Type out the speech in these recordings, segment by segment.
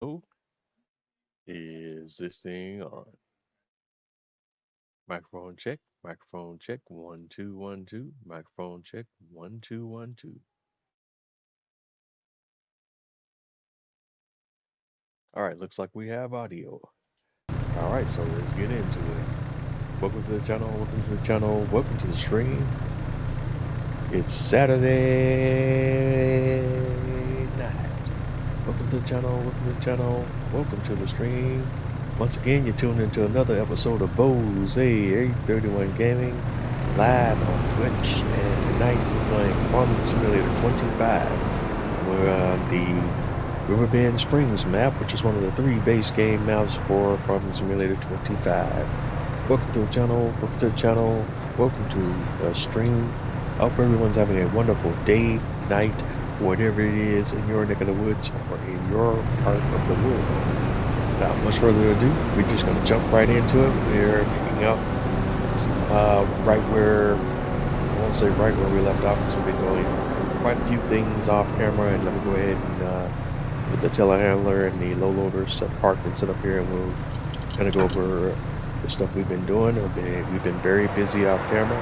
Oh, is this thing on? Microphone check, 1 2 1 2. Microphone check, 1 2 1 2. All right, looks like we have audio. All right, so let's get into it. Welcome to the channel, welcome to the channel, welcome to the stream. It's Saturday night. Welcome to the channel, welcome to the channel, welcome to the stream. Once again, you're tuned into another episode of Bose 831 Gaming live on Twitch, and tonight we're playing Farming Simulator 25. We're on the Riverbend Springs map, which is one of the 3 base game maps for Farming Simulator 25. Welcome to the channel, welcome to the channel, welcome to the stream. I hope everyone's having a wonderful day, night, whatever it is in your neck of the woods or in your part of the world. Without much further ado, we're just going to jump right into it. We're picking up right where, I won't say right where we left off, because we've been doing quite a few things off camera. And let me go ahead and put the telehandler and the low loader stuff parked and set up here, and we'll kind of go over the stuff we've been doing. We've been very busy off camera.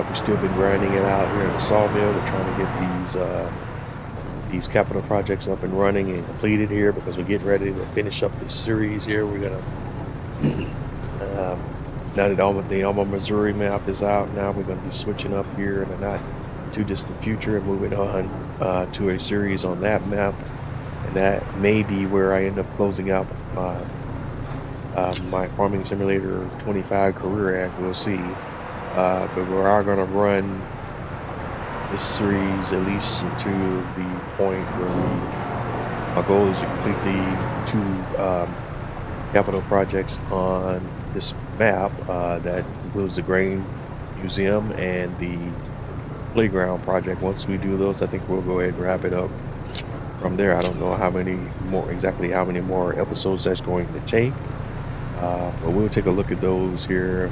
We've still been grinding it out here in the sawmill. We're trying to get these capital projects up and running and completed here, because we're getting ready to finish up this series here. We're gonna now that the Alma, Missouri map is out, now we're gonna be switching up here in the not too distant future and moving on to a series on that map, and that may be where I end up closing out my Farming Simulator 25 career act. We'll see, but we are gonna run this series at least to the point where my goal is to complete the 2 capital projects on this map. That includes the grain museum and the playground project. Once we do those, I think we'll go ahead and wrap it up from there. I don't know exactly how many more episodes that's going to take, but we'll take a look at those here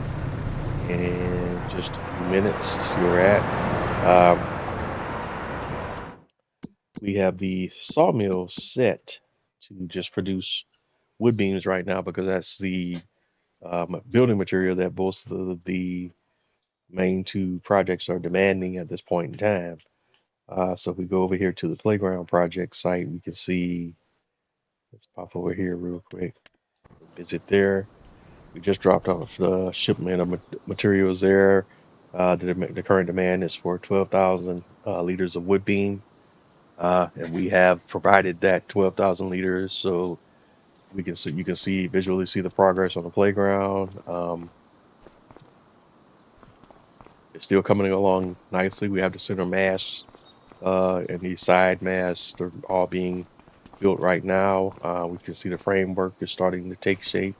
in just a few minutes to see where we're at. We have the sawmill set to just produce wood beams right now, because that's the building material that both of the main 2 projects are demanding at this point in time. So if we go over here to the playground project site, we can see, let's pop over here real quick, visit there. We just dropped off the shipment of materials there. The current demand is for 12,000 liters of wood beam, and we have provided that 12,000 liters, so you can visually see the progress on the playground. It's still coming along nicely. We have the center mass and the side mass, they're all being built right now. We can see the framework is starting to take shape,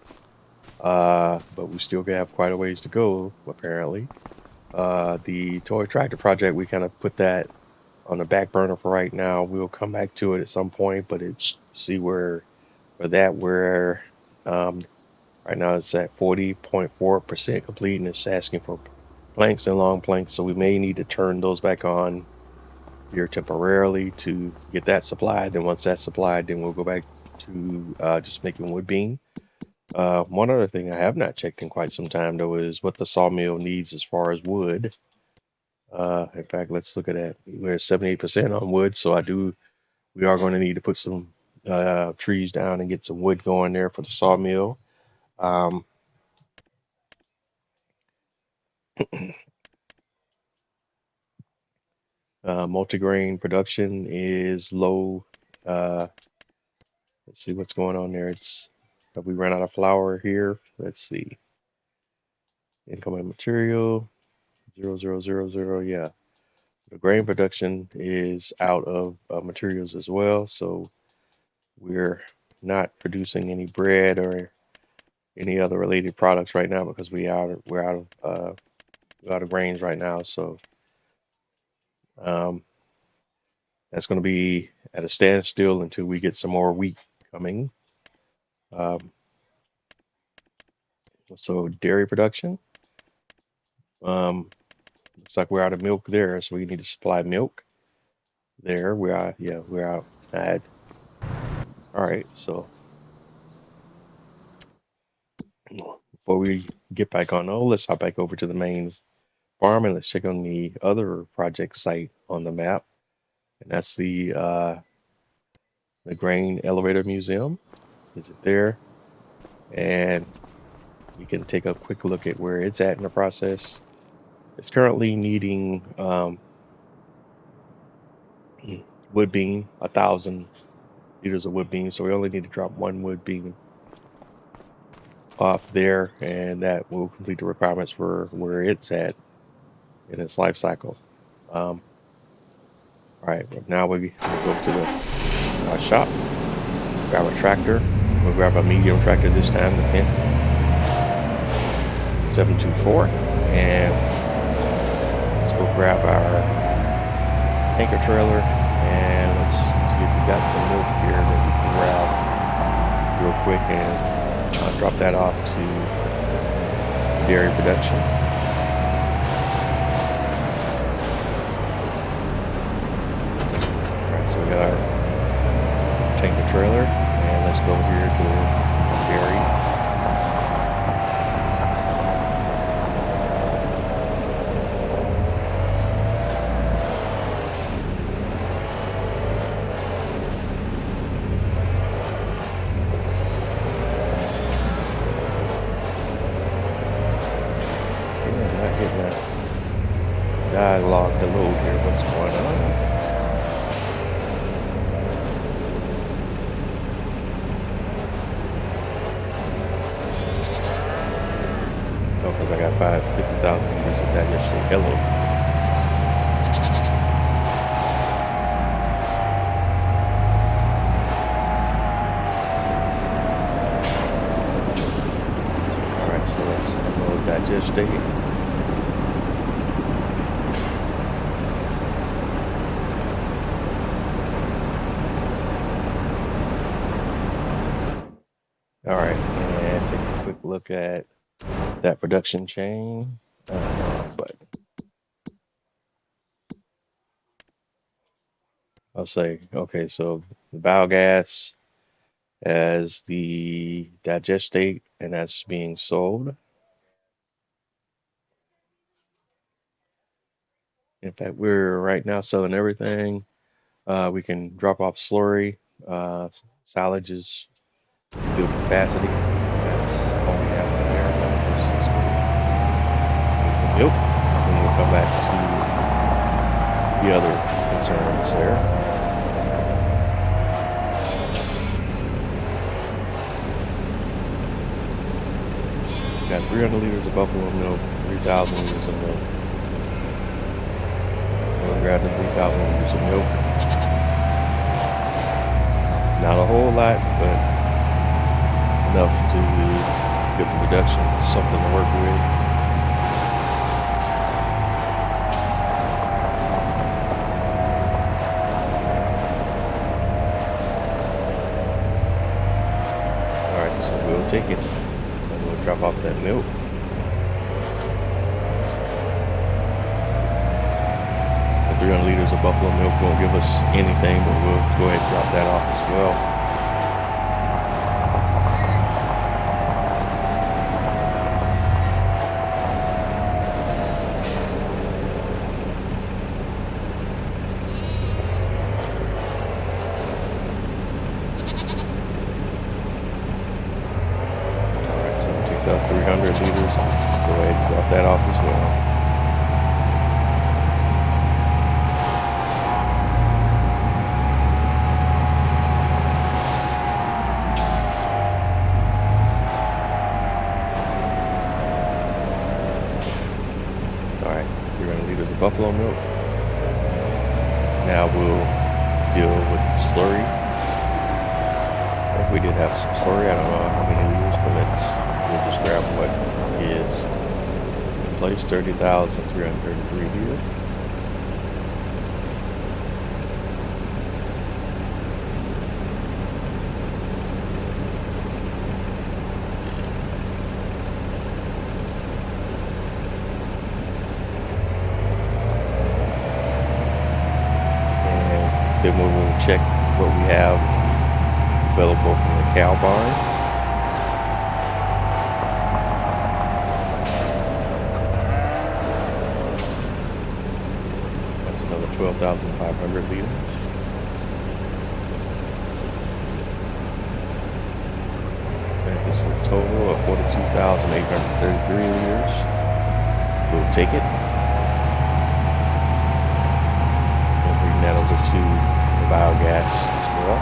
but we still have quite a ways to go, apparently. The toy tractor project, we kind of put that on the back burner for right now. We'll come back to it at some point, but it's right now it's at 40.4% complete, and it's asking for planks and long planks, so we may need to turn those back on here temporarily to get that supplied. Then once that's supplied, then we'll go back to just making wood beam. One other thing I have not checked in quite some time, though, is what the sawmill needs as far as wood. In fact, let's look at that. We're at 78% on wood, so we are going to need to put some trees down and get some wood going there for the sawmill. Multigrain production is low. Let's see what's going on there. We ran out of flour here. Let's see. Incoming material 0000. Yeah, the grain production is out of materials as well, so we're not producing any bread or any other related products right now, because we're out of grains right now. So that's going to be at a standstill until we get some more wheat coming. So dairy production, looks like we're out of milk there, so we need to supply milk there. We're out. All right, so before we get back on, let's hop back over to the main farm and let's check on the other project site on the map, and that's the Grain Elevator Museum. Is it there? And we can take a quick look at where it's at in the process. It's currently needing wood beam, 1,000 liters of wood beam. So we only need to drop one wood beam off there, and that will complete the requirements for where it's at in its life cycle. All right, now we'll go to the shop, grab a tractor. We'll grab a medium tractor this time, the Kent 724, and let's go grab our anchor trailer, and let's see if we got some milk here that we can grab real quick and drop that off to dairy production. Alright, so we got our tanker trailer, and let's go here to the dairy. Dialogue to load here. What's going on? Oh, because I got 50,000 liters of that yesterday. Hello. Alright, so let's unload that yesterday. All right, and take a quick look at that production chain. But I'll say, okay, so the biogas as the digestate, and that's being sold. In fact, we're right now selling everything. We can drop off slurry, silage is build capacity. That's all we have in there. Yep. And we'll come back to the other concerns there. Got 300 liters of buffalo milk, 3,000 liters of milk. We'll grab the 3,000 liters of milk. Not a whole lot, but enough to get the production, something to work with. Alright, so we'll take it and we'll drop off that milk. The 300 liters of buffalo milk won't give us anything, but we'll go ahead and drop that off as well. Up 300 liters. Go ahead and drop that off as well. Alright, 300 liters of buffalo milk. Now we'll deal with slurry. I think we did have some slurry. I don't know how many liters, but we'll just grab what is in place, 30,333 here. And then we will check what we have available from the cow barn. That's another 12,500 liters. That is a total of 42,833 liters. We'll take it. And bring that over to the biogas as well.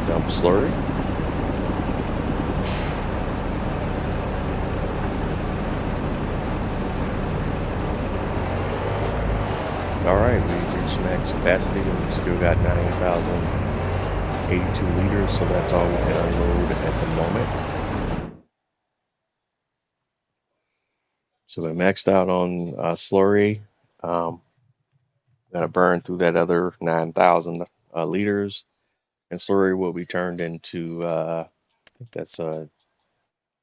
Dump slurry. Alright, we reached max capacity and we still got 9,082 liters, so that's all we can unload at the moment. So we maxed out on slurry. Gotta burn through that other 9,000 liters, and slurry will be turned into, I think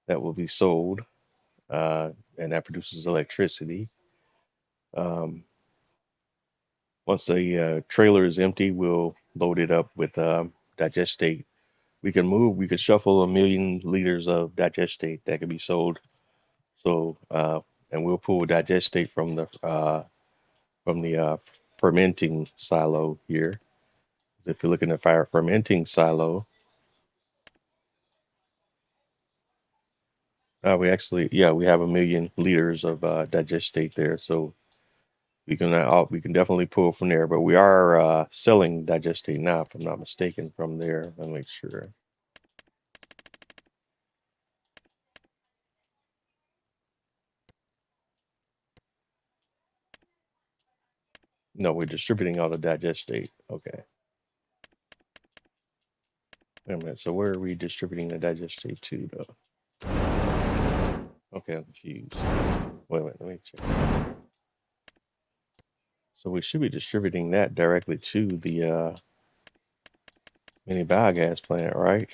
that will be sold, and that produces electricity. Once the trailer is empty, we'll load it up with digestate. We can shuffle 1,000,000 liters of digestate that can be sold. So, and we'll pull digestate from the fermenting silo here. If you're looking at fire fermenting silo, we have 1,000,000 liters of digestate there. So we can definitely pull from there. But we are selling digestate now, if I'm not mistaken, from there. Let me make sure. No, we're distributing all the digestate. Okay. Wait a minute. So where are we distributing the digestate to, though? Okay, I'm confused. Wait a minute. Let me check. So we should be distributing that directly to the mini biogas plant, right?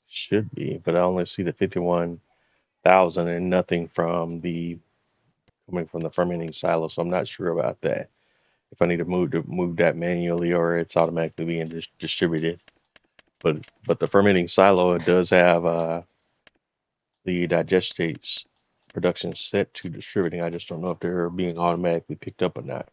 Should be, but I only see the 51,000 and nothing from coming from the fermenting silo, so I'm not sure about that. If I need to move that manually or it's automatically being distributed. But the fermenting silo does have the digestates production set to distributing. I just don't know if they're being automatically picked up or not.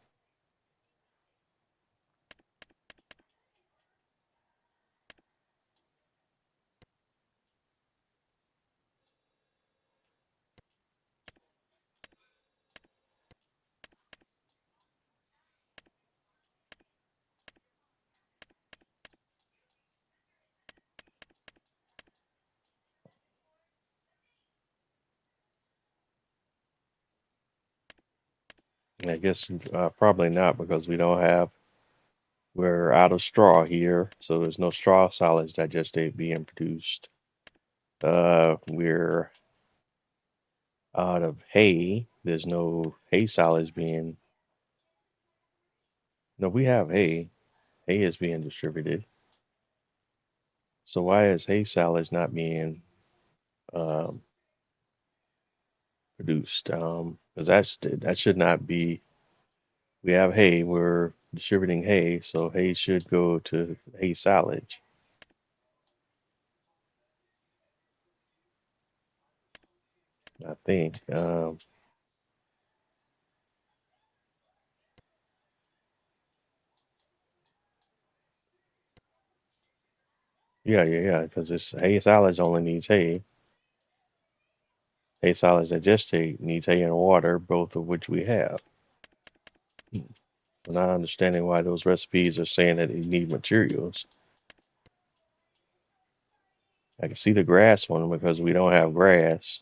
I guess probably not, because we're out of straw here, so there's no straw solids digestate being produced. We're out of hay. There's no hay solids being. No, we have hay. Hay is being distributed. So why is hay solids not being um, produced? Because that should not be. We have hay. We're distributing hay, so hay should go to hay silage. I think. Yeah. Because this hay silage only needs hay. Hay silage digestate needs hay and water, both of which we have. I'm not understanding why those recipes are saying that you need materials. I can see the grass one because we don't have grass,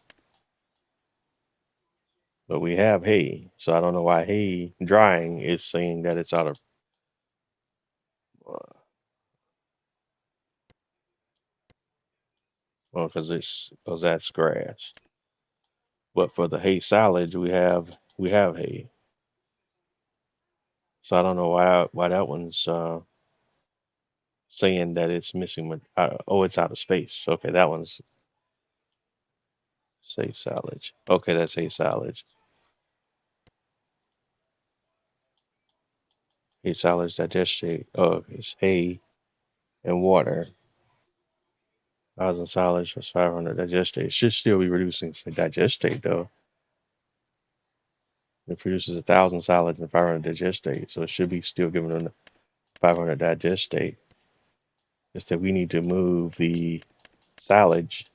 but we have hay. So I don't know why hay drying is saying that it's out of. Well, because that's grass. But for the hay silage, we have hay. So I don't know why that one's saying that it's missing. Oh, it's out of space. Okay, that one's say silage. Okay, that's a silage. A silage digestate. Oh, it's hay and water. 1,000 silage plus 500 digestate. It should still be reducing digestate though. It produces 1,000 silage and 500 digestate, so it should be still giving them 500 digestate. It's that we need to move the silage.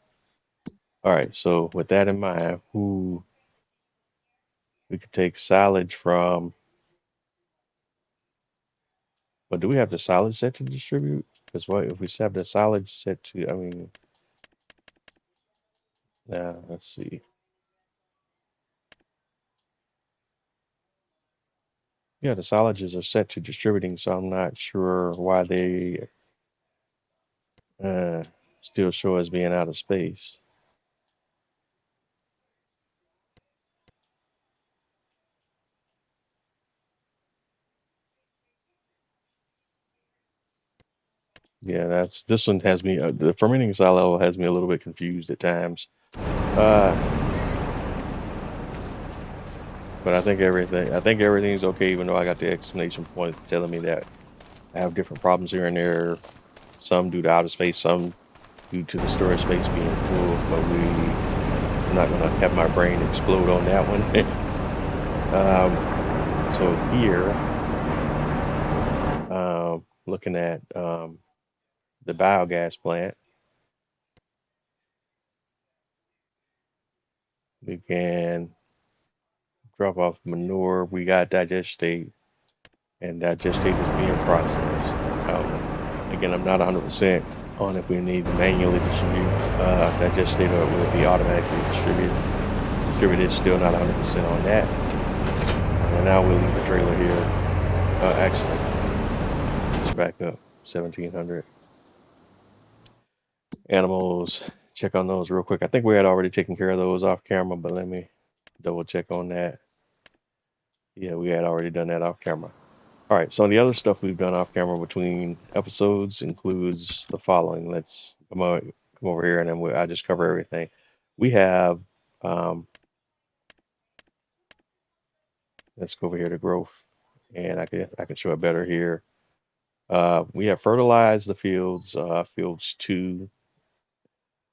All right, so with that in mind, we could take silage from. But do we have the silage set to distribute? Because what if we have the silage set to? I mean, let's see. Yeah, the silages are set to distributing, so I'm not sure why they uh, still show as being out of space. Yeah, this one has me. The fermenting silo has me a little bit confused at times. Uh, but I think everything's okay, even though I got the exclamation point telling me that I have different problems here and there. Some due to outer space, some due to the storage space being full. But I'm not gonna have my brain explode on that one. So here, looking at the biogas plant, we can drop off manure. We got digestate, and digestate is being processed. Again, I'm not 100% on if we need to manually distribute digestate or will it be automatically distributed. Still not 100% on that. And now we'll leave the trailer here. Actually, let's back up. 1,700 animals. Check on those real quick. I think we had already taken care of those off camera, but let me double check on that. Yeah, we had already done that off camera. All right, so the other stuff we've done off camera between episodes includes the following. Let's come over here and then I just cover everything. We have, let's go over here to growth, and I can show it better here. We have fertilized the fields, fields 2.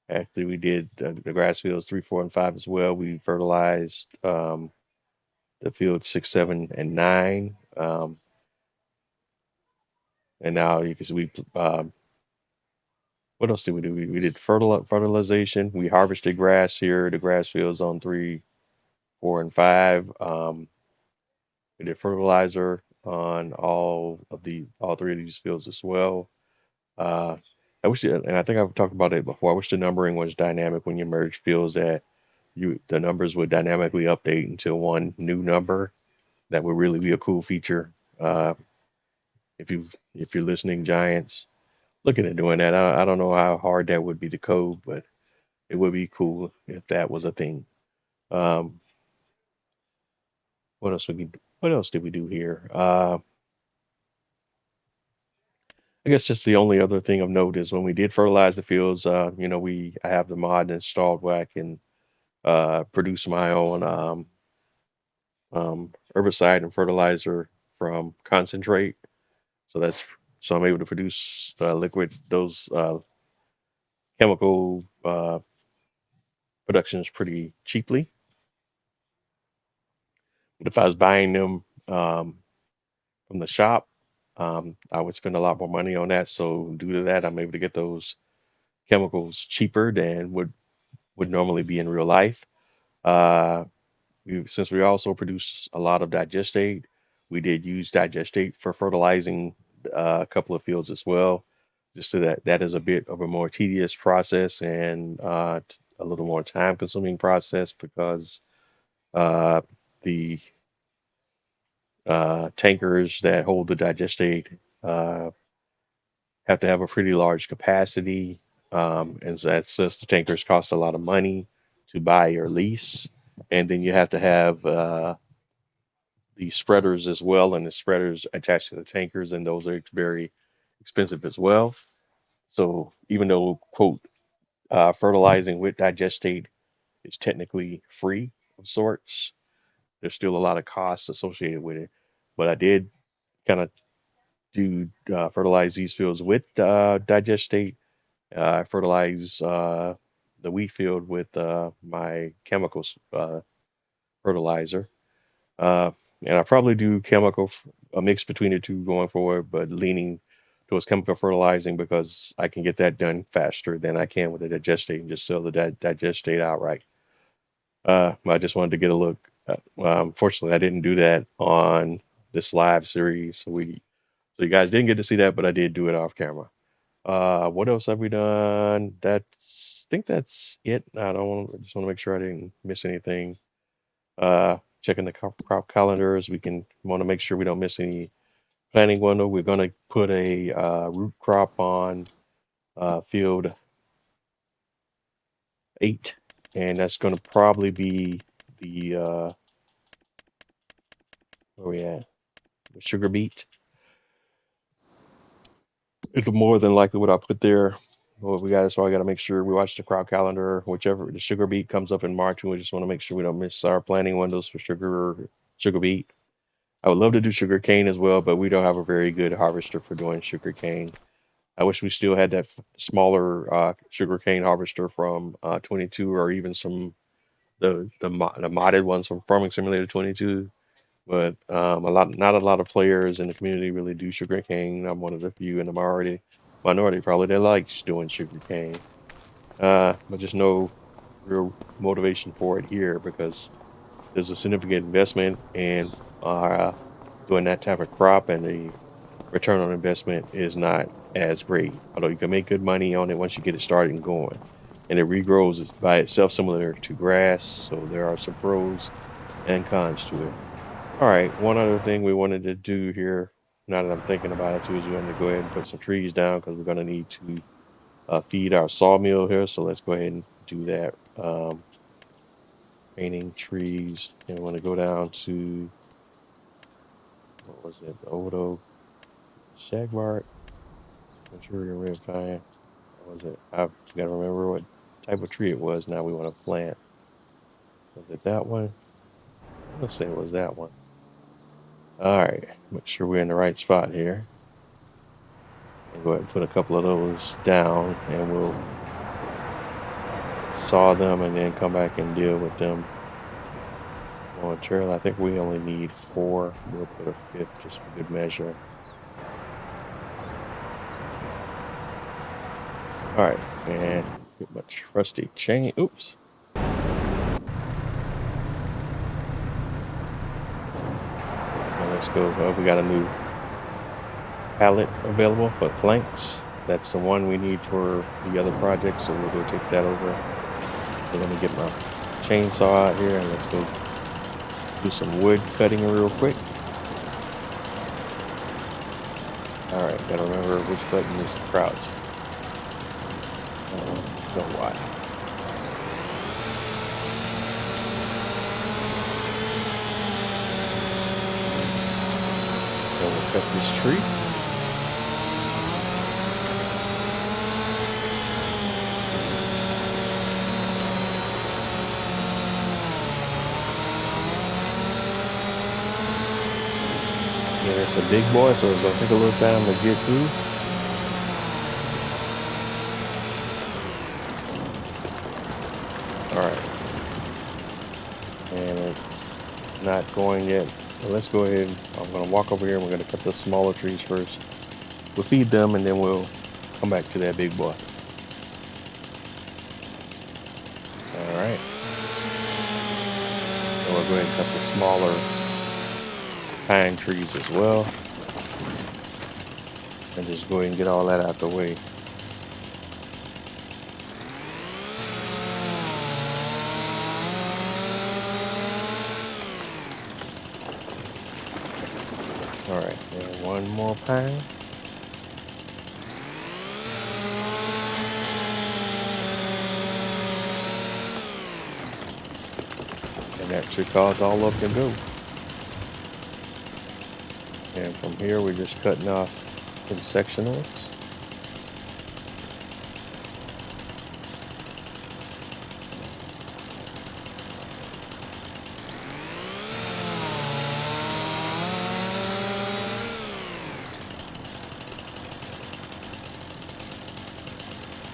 Actually, we did the grass fields 3, 4, and 5 as well. We fertilized the fields 6, 7, and 9. And now you can see what else did we do? We did fertilization. We harvested grass here. The grass fields on 3, 4, and 5. We did fertilizer on all 3 of these fields as well. I wish, and I think I've talked about it before. I wish the numbering was dynamic when you merge fields, that the numbers would dynamically update into one new number. That would really be a cool feature. If you're listening, Giants, looking at doing that. I don't know how hard that would be to code, but it would be cool if that was a thing. Um, what else did we do here? I guess just the only other thing of note is when we did fertilize the fields, I have the mod installed where I can produce my own herbicide and fertilizer from concentrate. So I'm able to produce liquid those chemical productions pretty cheaply. But if I was buying them from the shop, I would spend a lot more money on that. So due to that, I'm able to get those chemicals cheaper than would normally be in real life. Uh, since we also produce a lot of digestate, we did use digestate for fertilizing a couple of fields as well. Just so that is a bit of a more tedious process and a little more time-consuming process because the tankers that hold the digestate have to have a pretty large capacity, and so that's just the tankers cost a lot of money to buy or lease, and then you have to have the spreaders as well, and the spreaders attached to the tankers, and those are very expensive as well. So even though, quote, fertilizing with digestate is technically free of sorts, there's still a lot of costs associated with it. But I did kind of do fertilize these fields with digestate. I fertilize the wheat field with my chemicals fertilizer. Uh, and I probably do a mix between the two going forward, but leaning towards chemical fertilizing because I can get that done faster than I can with the digestate and just sell the digestate outright. I just wanted to get a look. Fortunately, I didn't do that on this live series, so you guys didn't get to see that, but I did do it off camera. What else have we done? I think that's it. I just want to make sure I didn't miss anything. Checking the crop calendars. Want to make sure we don't miss any planting window. We're going to put a root crop on field 8, and that's going to probably be the where we at? The sugar beet. It's more than likely what I put there. Well, so I got to make sure we watch the crop calendar. Whichever the sugar beet comes up in March, and we just want to make sure we don't miss our planting windows for sugar beet. I would love to do sugar cane as well, but we don't have a very good harvester for doing sugar cane. I wish we still had that smaller sugar cane harvester from 22, or even the modded ones from Farming Simulator 22. But not a lot of players in the community really do sugar cane. I'm one of the few in the minority probably that likes doing sugar cane. But just no real motivation for it here because there's a significant investment in doing that type of crop, and the return on investment is not as great. Although you can make good money on it once you get it started and going, and it regrows by itself, similar to grass. So there are some pros and cons to it. All right, one other thing we wanted to do here, now that I'm thinking about it too, is we wanted to go ahead and put some trees down because we're going to need to feed our sawmill here. So let's go ahead and do that. Painting trees, and we want to go down to, what was it, the old oak, shagbark, Manchurian red pine. What was it? I've got to remember what type of tree it was. Now we want to plant. Was it that one? Let's say it was that one. All right, make sure we're in the right spot here. And go ahead and put a couple of those down, and we'll saw them and then come back and deal with them momentarily. I think we only need 4. We'll put a 5th just for good measure. All right, and get my trusty chain. Oops. Let's go. Well, we got a new pallet available for planks. That's the one we need for the other project, so we'll go take that over. So let me get my chainsaw out here and let's go do some wood cutting real quick. All right, gotta remember which button is crouch. Don't know why. So we'll cut this tree. Yeah, it's a big boy, so it's gonna take a little time to get through. All right, and it's not going yet. So let's go ahead. I'm gonna walk over here and we're gonna cut the smaller trees first. We'll feed them and then we'll come back to that big boy. All right. So we'll go ahead and cut the smaller pine trees as well. And just go ahead and get all that out the way. All right, and one more pine. And that should cause all of them to go. And from here, we're just cutting off in sectionals.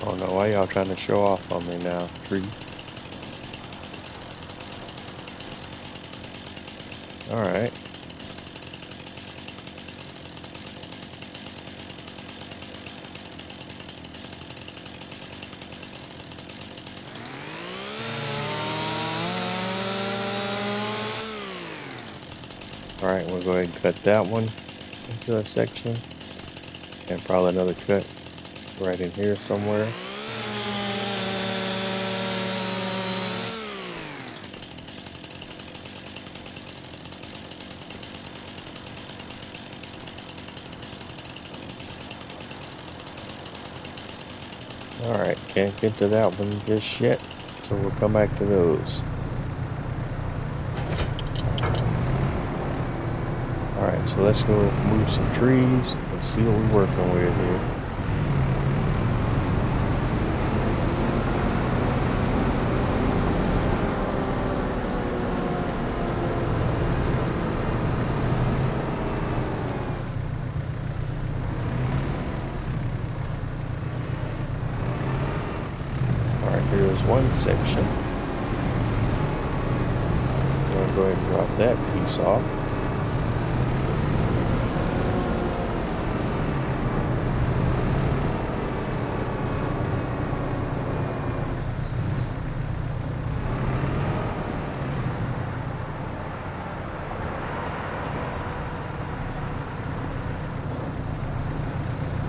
Oh no, why y'all trying to show off on me now, tree? Alright. Alright, we'll go ahead and cut that one into a section. And probably another cut right in here somewhere. Alright, can't get to that one just yet, so we'll come back to those. Alright, so let's go move some trees. Let's see what we're working with here. Alright, here's one section. I'll go ahead and drop that piece off.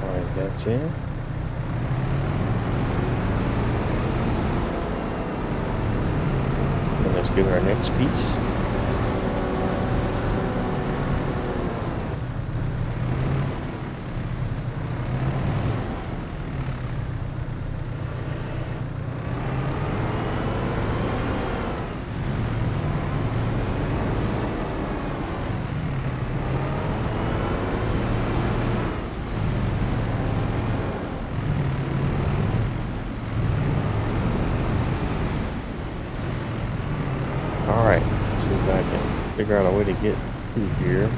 Alright, that's in. And let's get our next piece. Alright, let's see if I can figure out a way to get through here.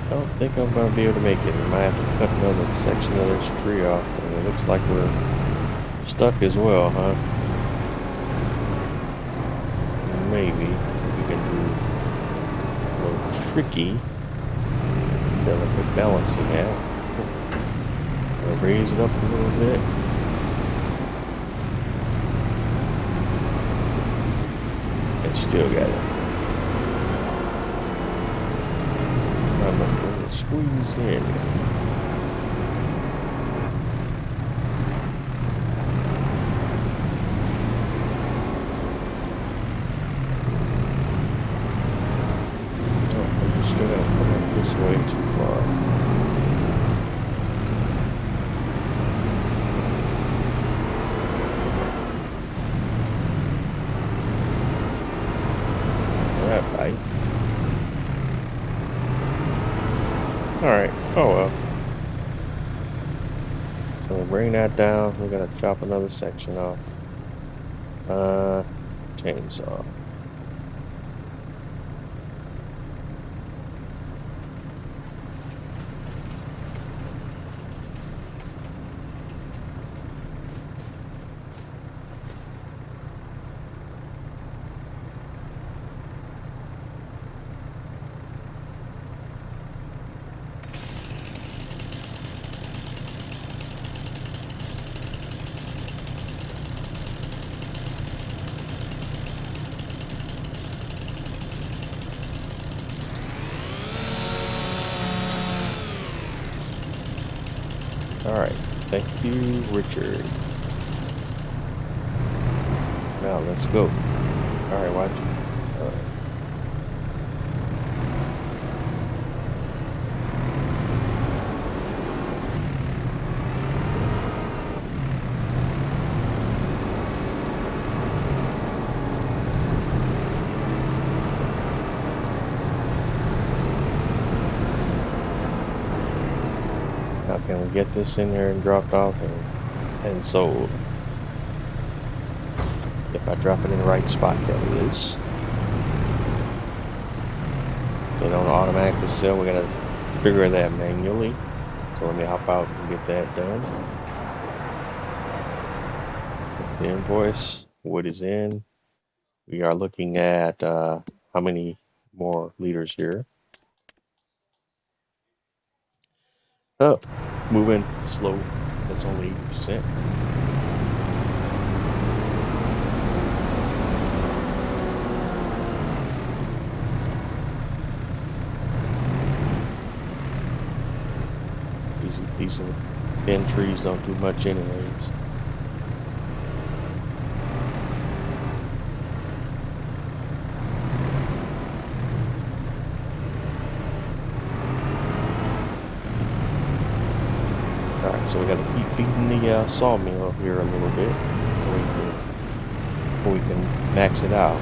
I don't think I'm going to be able to make it. I might have to cut another section of this tree off. And it looks like we're stuck as well, huh? Maybe we can do a little tricky, delicate balancing out. I'll raise it up a little bit. Still got it. I'm going to squeeze in. Oh, I'm just going to come up this way too far. Right. Alright, oh well. So we'll bring that down. We're gonna chop another section off. Chainsaw. Alright, thank you, Richard. Now let's go. Alright, watch. Alright. Can we get this in there and dropped off and sold? If I drop it in the right spot, that is. They don't automatically sell. We gotta figure that manually. So let me hop out and get that done. The invoice, what is in? We are looking at how many more liters here. Oh, moving slow. That's only 80%. These thin trees don't do much anyways. Alright, so we gotta keep feeding the sawmill here a little bit before we can max it out.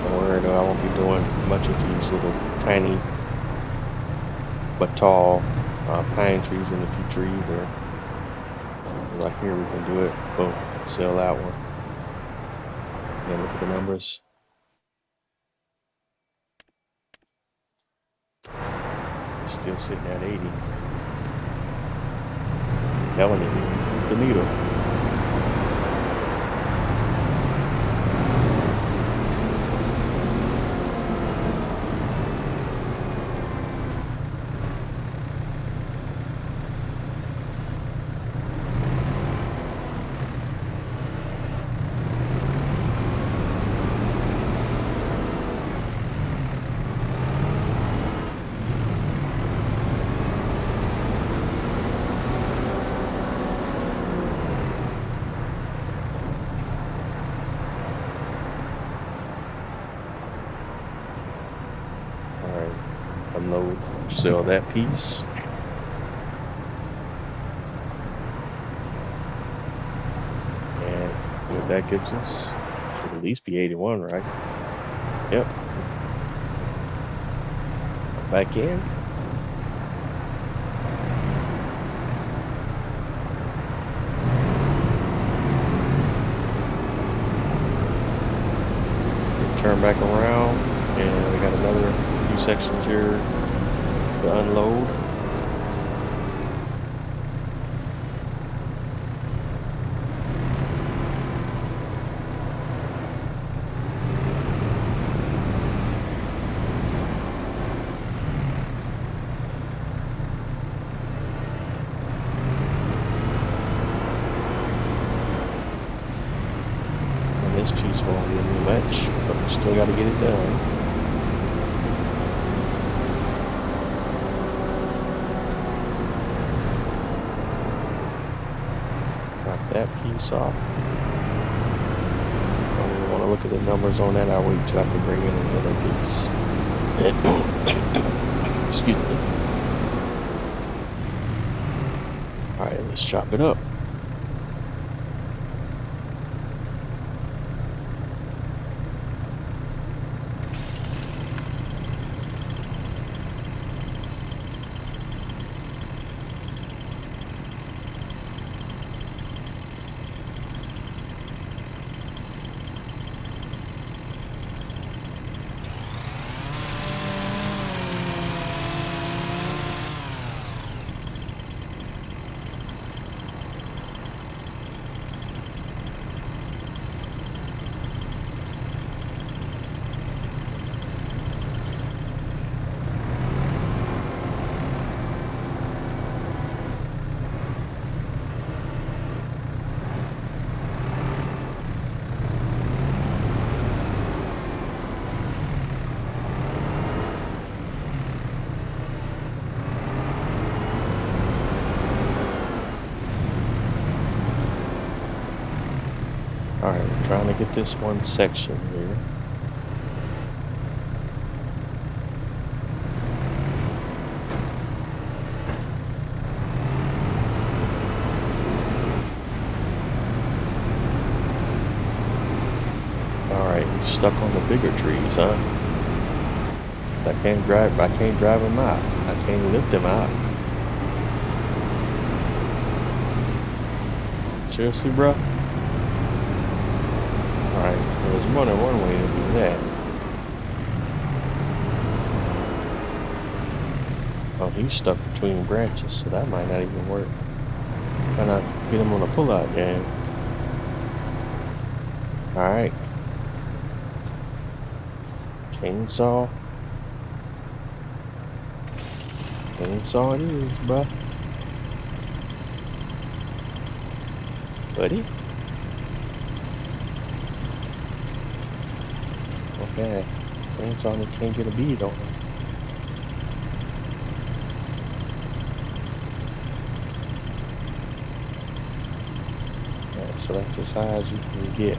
Don't worry, I won't be doing much of these little tiny but tall pine trees in the future either. Like here, we can do it. Boom, sell that one. And look at the numbers. It's still sitting at 80. That one didn't even move the needle. Unload, sell that piece. And see what that gives us. Should at least be 81, right? Yep. Back in. Turn back around, and we got another few sections here to unload. And this piece won't give me much, but we still got to get it done. That piece off. I don't even want to look at the numbers on that. I'll wait till I can bring in another piece. Excuse me. Alright, let's chop it up. Alright, we're trying to get this one section here. Alright, he's stuck on the bigger trees, huh? I can't drive them out. I can't lift them out. Seriously, bro? Alright, there's more than one way to do that. Oh, he's stuck between branches, so that might not even work. Why not get him on a pull-out game? Alright. Chainsaw. Chainsaw it is, bruh. Buddy? Okay. Chainsaw that can't get a bead on him. Alright, so that's as high as you can get.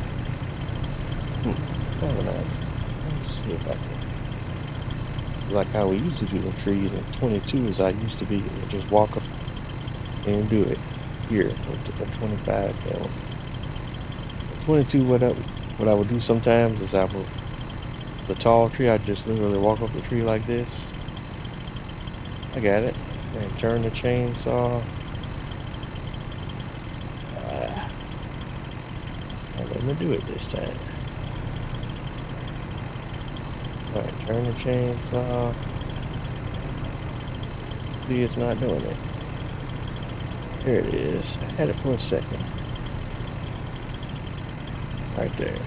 Let's see if I can. Like how we used to do the trees in 22 as I used to be, just walk up and do it. Here, with the 25 down. 22, what I would do sometimes is the tall tree, I'd just literally walk up the tree like this. I got it. And turn the chainsaw. And let me do it this time. Alright, turn the chainsaw. See, it's not doing it. There it is. I had it for a second. Right there.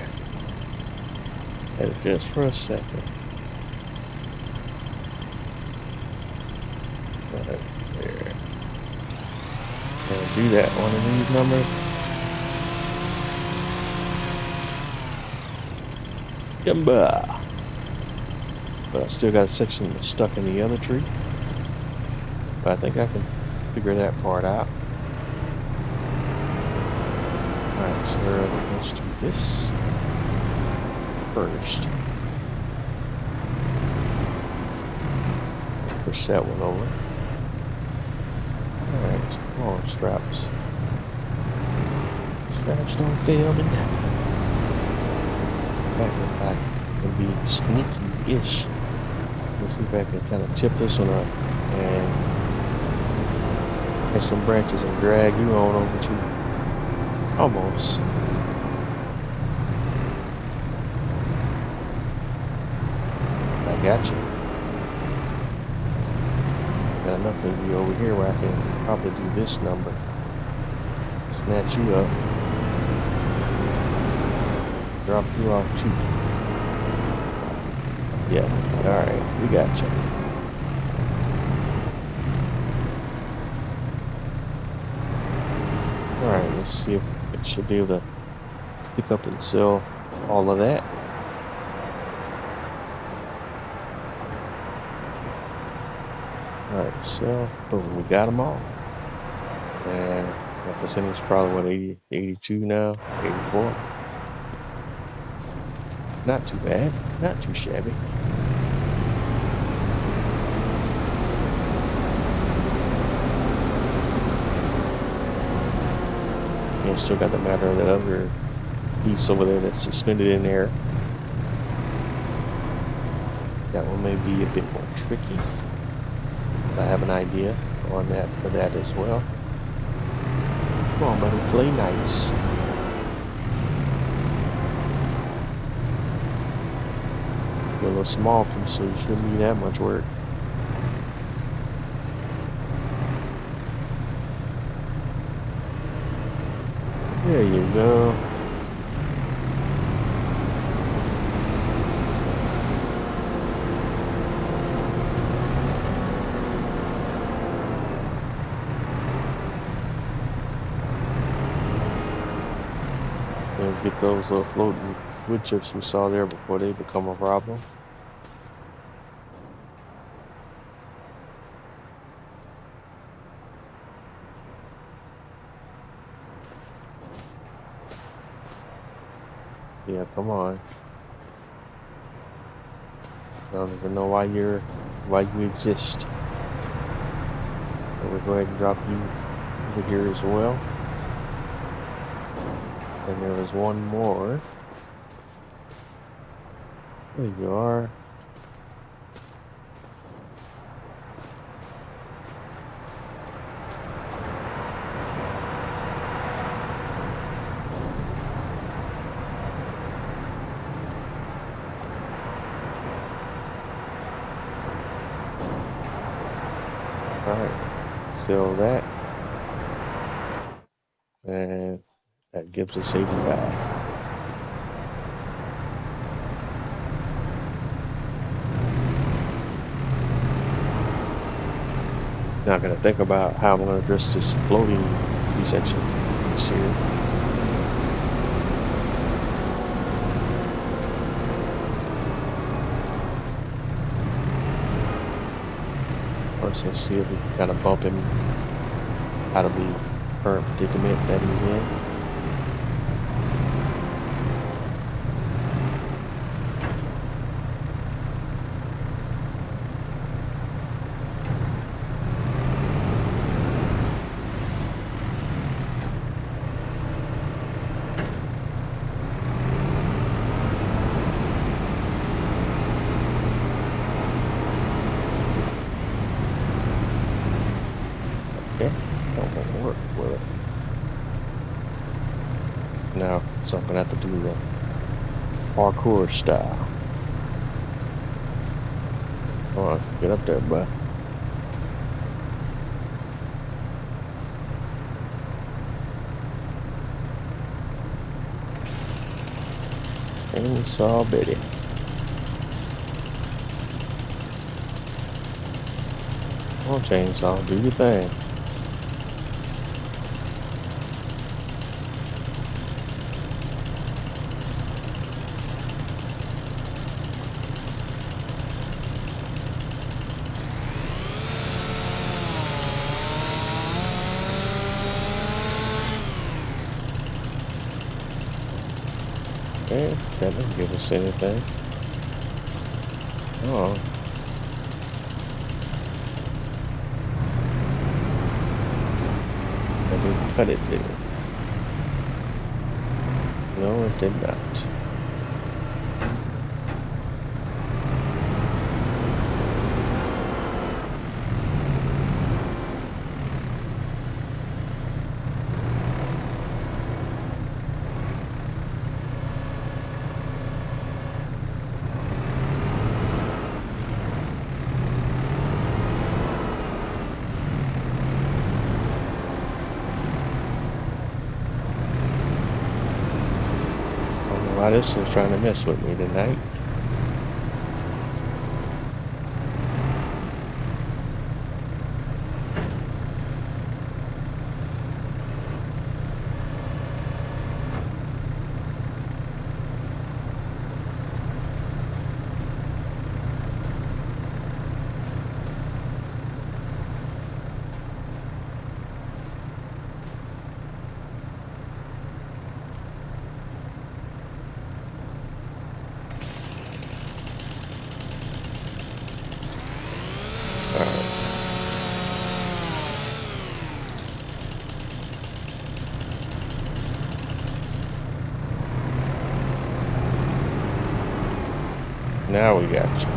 Had it just for a second. Right there. And do that one of these numbers. Yumba! But I still got a section that's stuck in the other tree. But I think I can figure that part out. Alright, so let's do this first. Push that one over. Alright, come on, straps. Straps don't fail me now. Back if I can be sneaky-ish. Let's see if I can kind of tip this one up and get some branches and drag you on over to almost. I got you. Got enough of you over here where I can probably do this number. Snatch you up. Drop you off too. Yeah, alright, we got you. Alright, let's see if it should be able to pick up and sell all of that. Alright, so boom, we got them all. And that percentage is probably what, 82 now, 84. Not too bad, not too shabby. And still got the matter of that other piece over there that's suspended in there. That one may be a bit more tricky. I have an idea on that for that as well. Come on, buddy, play nice. A little small piece, so you shouldn't need that much work. There you go. And get those floating wood chips you saw there before they become a problem. Yeah, come on. I don't even know why you exist. So we'll go ahead and drop you over here as well. And there was one more. There you are. Alright, fill that. And that gives us 85. Now I'm going to think about how I'm going to address this floating section piece here. First, let's see if we can kind of bump him out of the current predicament that he's in. Okay, that won't work, will it? Now, so I'm gonna have to do the parkour style. Come on, get up there, bud. Chainsaw Betty. Come on, chainsaw, do your thing. Okay, that didn't give us anything. Oh. I didn't cut it, did it? No, it did not. Why this is trying to mess with me tonight. Now we got you.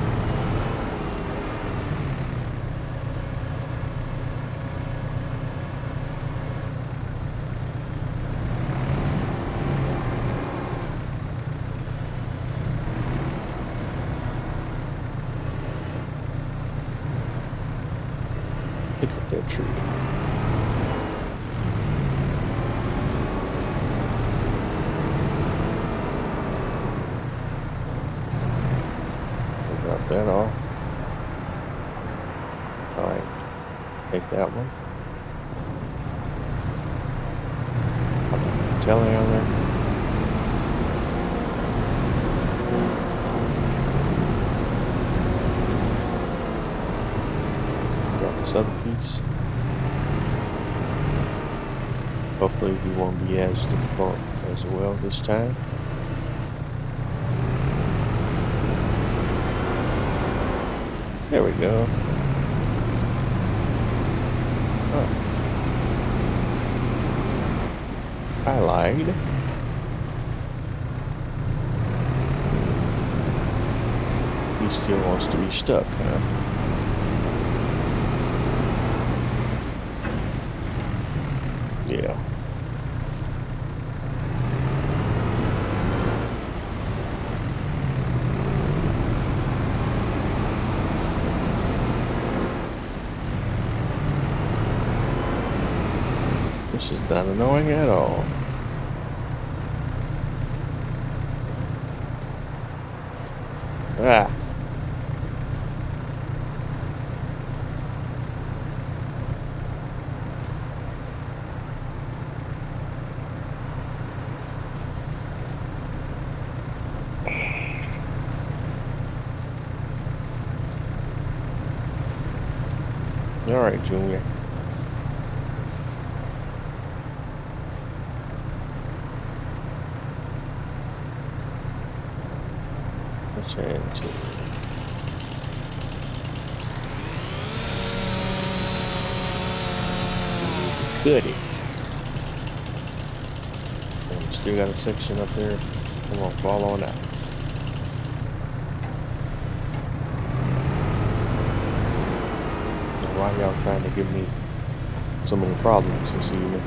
Pick up that tree. Drop that off. Alright, take that one. Jelly on there. Drop this other piece. Hopefully we won't be as difficult as well this time. There we go. Oh. I lied. He still wants to be stuck, huh? Yeah. which is not annoying at all. Ah. All right, Junior. Let's change it. Cut it. And still got a section up there. Come on, fall on out. Why y'all trying to give me so many problems this evening?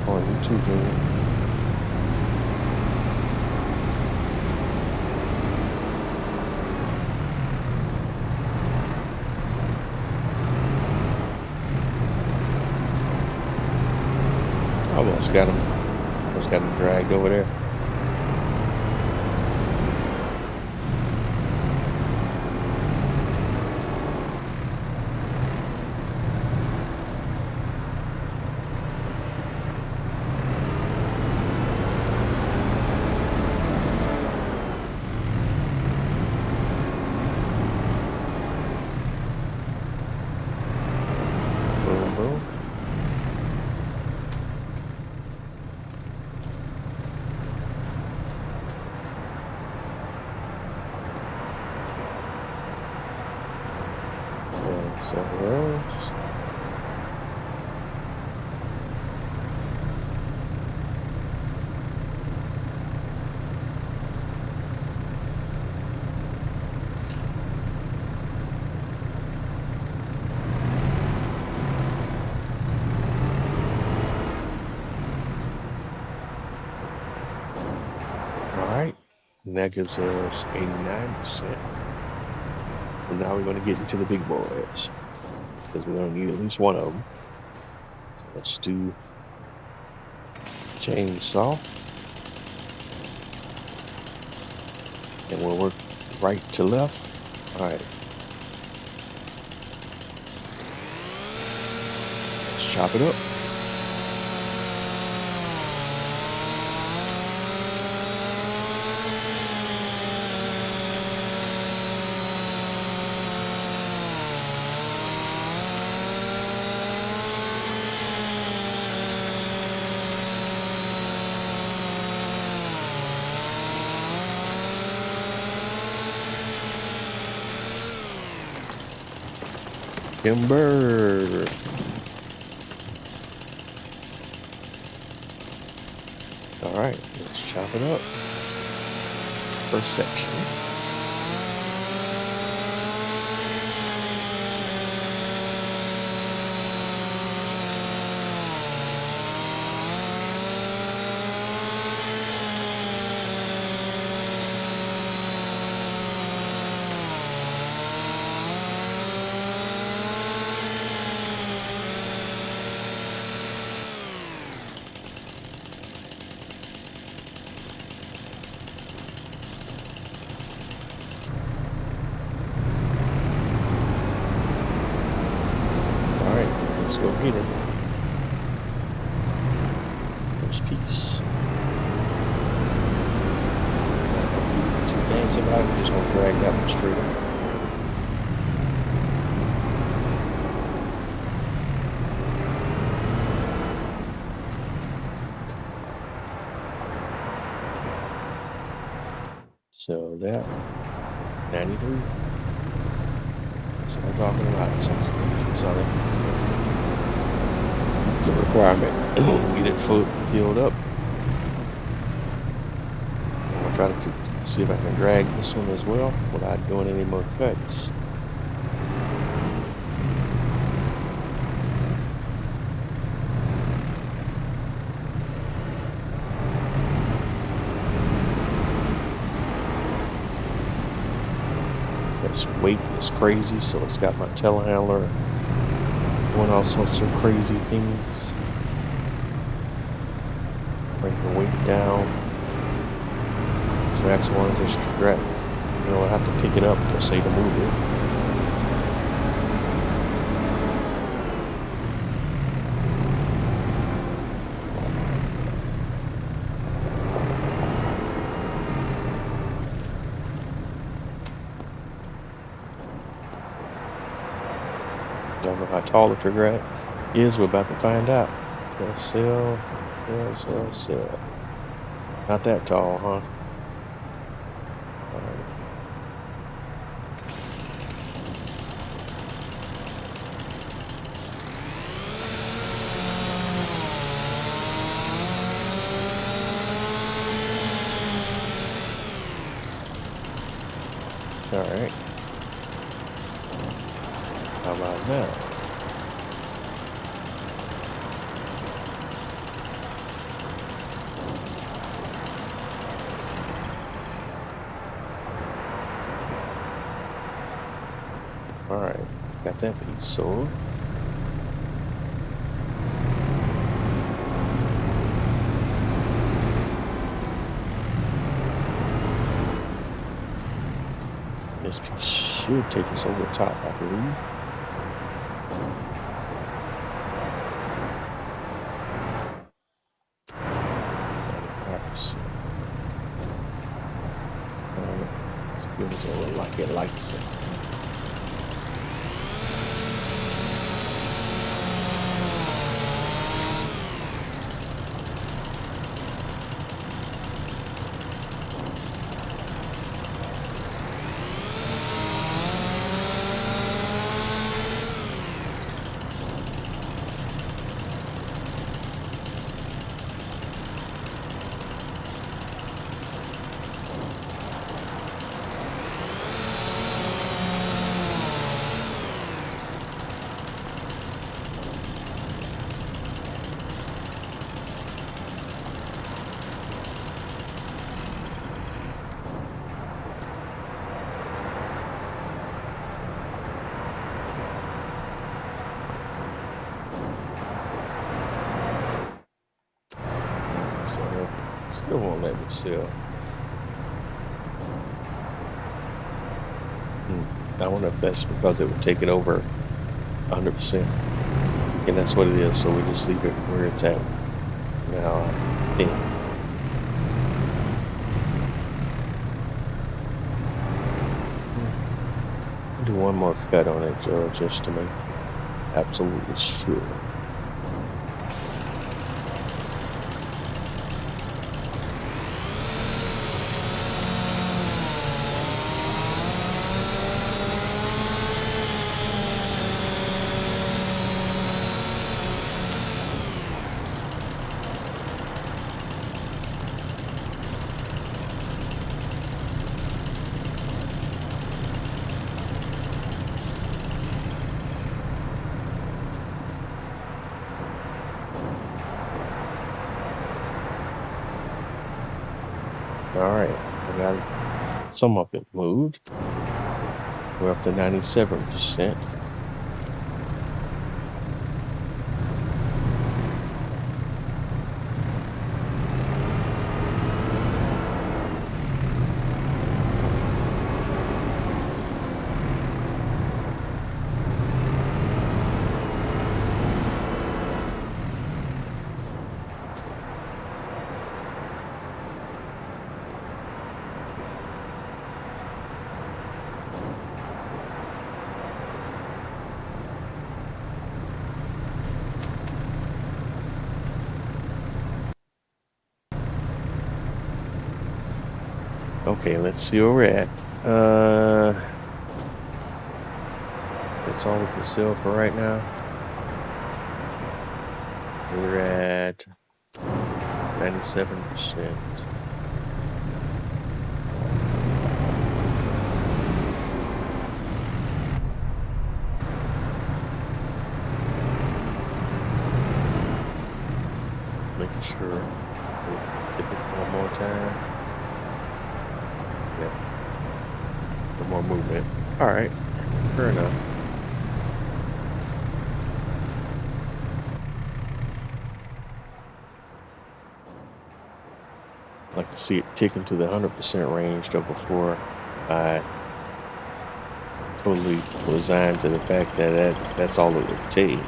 Oh, you too, Junior. Almost got him dragged over there. Boom, boom. Several rows. All right, and that gives us 89%. So now we're going to get into the big boys, because we're going to need at least one of them. So let's do chainsaw, and we'll work right to left. All right, let's chop it up. Timber. All right, let's chop it up. First section. Go get it. First piece. Too fancy, but I'm just gonna drag that one straight up. So that 93. That's what I'm talking about. So the requirement. Get it filled up. I'm gonna try to see if I can drag this one as well without doing any more cuts. Its weight is crazy, so it's got my telehandler doing all sorts of crazy things. Bring the weight down. So I actually want to just grab, I have to pick it up to say to move it. Don't know how tall the trigger at is. We're about to find out. Sell. Not that tall, huh? All right. How about that? All right, got that piece sold. This piece should take us over the top, I believe. Give us a little like it likes it. Still won't let me sell. I wonder if that's because it would take it over 100%. And that's what it is, so we just leave it where it's at now, I think. Do one more cut on it, Joe, just to make absolutely sure. All right, I got some of it moved. We're up to 97%. Okay, let's see where we're at. That's all we can sell for right now. We're at 97%. Making sure we hit it one more time. Yeah, some more movement. Alright, fair enough. I'd like to see it tick into the 100% range though before I totally resign to the fact that that's all it would take.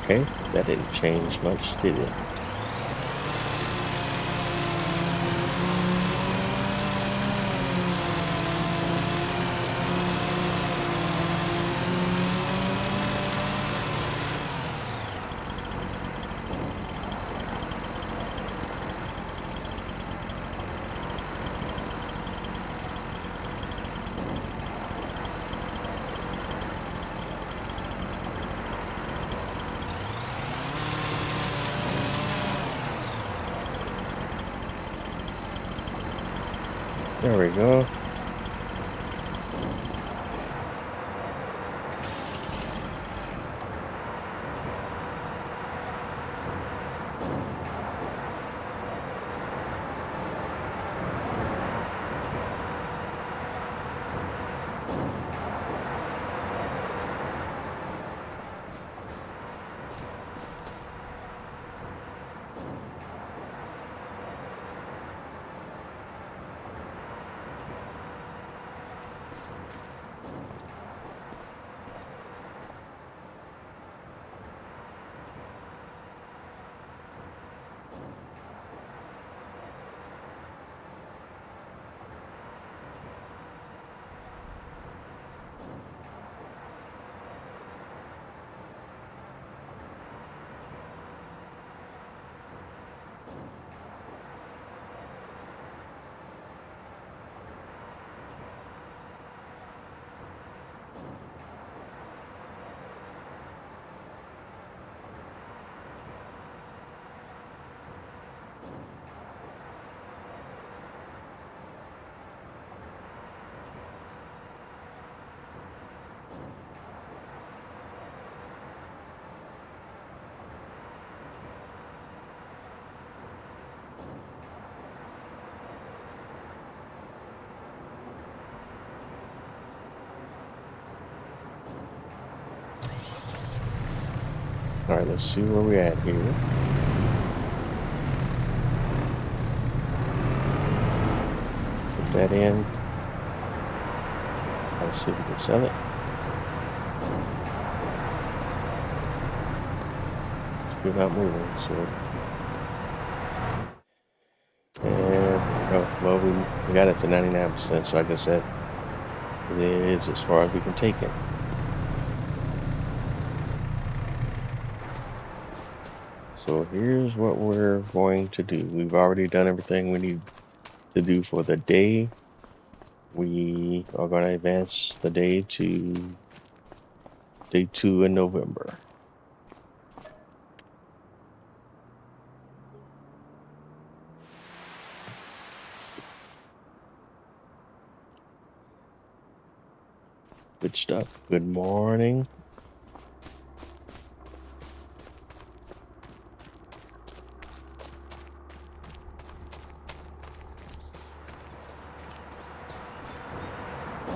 Okay, that didn't change much, did it? There we go. Alright, let's see where we're at here. Put that in. Let's see if we can sell it. Still not moving, so. And, oh, well, we got it to 99%, so I guess that is as far as we can take it. So here's what we're going to do. We've already done everything we need to do for the day. We are going to advance the day to day 2 in November. Good stuff. Good morning.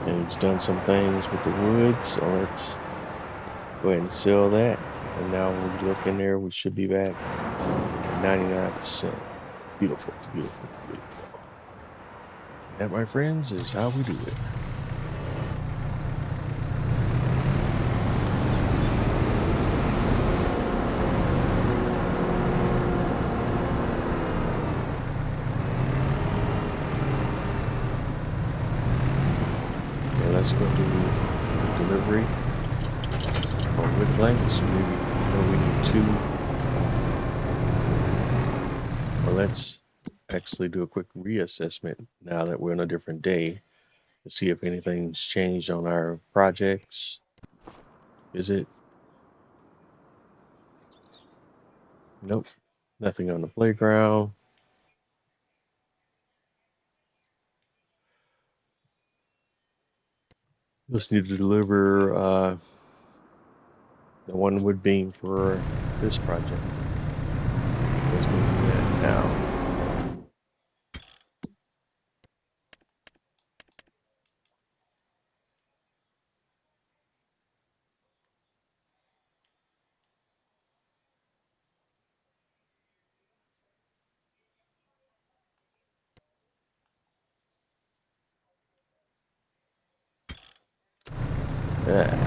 And he's done some things with the wood, so let's go ahead and sell that. And now when we look in there, we should be back at 99%. Beautiful, beautiful, beautiful. That, my friends, is how we do it. Let's go do the delivery on wood planks. Maybe we need 2. Well, let's actually do a quick reassessment now that we're on a different day to see if anything's changed on our projects. Is it? Nope. Nothing on the playground. Just need to deliver the one wood beam for this project. Let's go do that now. Yeah.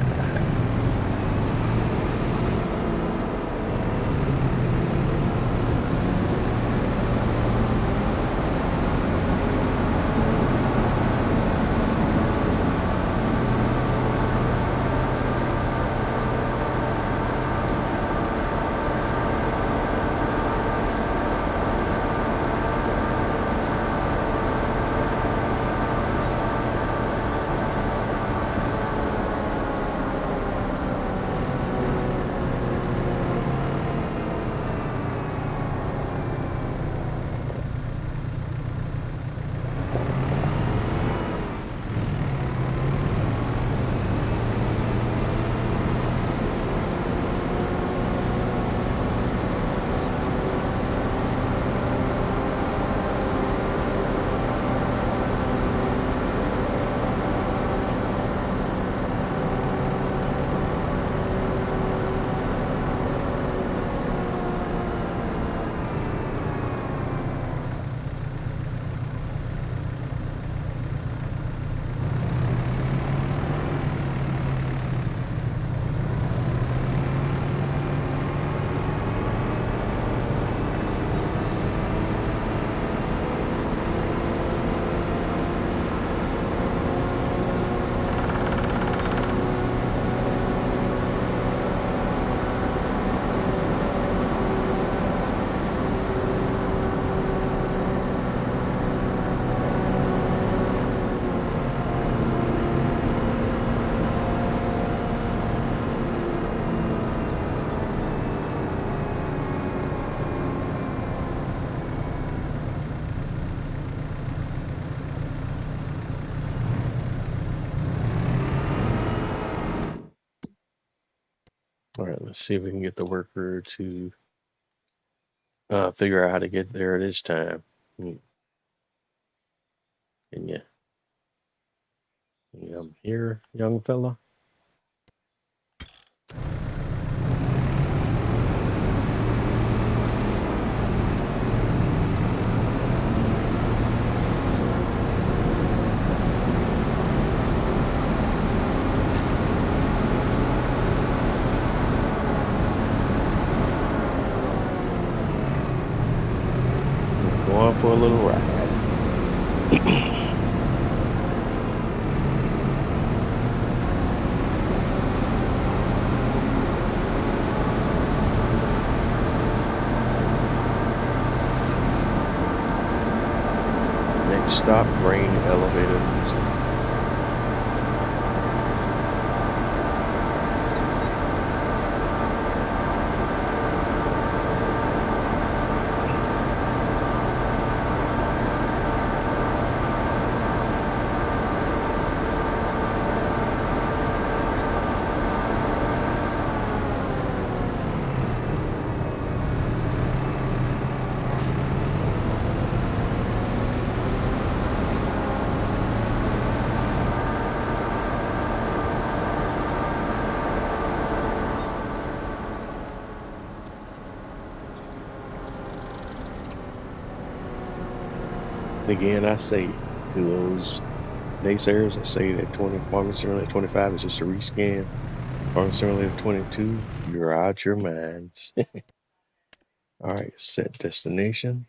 All right, let's see if we can get the worker to figure out how to get there this time. And yeah, I'm here, young fella. Going for a little ride. Next stop, grain elevators. Again, I say to those naysayers that say that Farming Simulator 25 is just a rescan, Farming Simulator 22, you're out your minds. All right, set destination.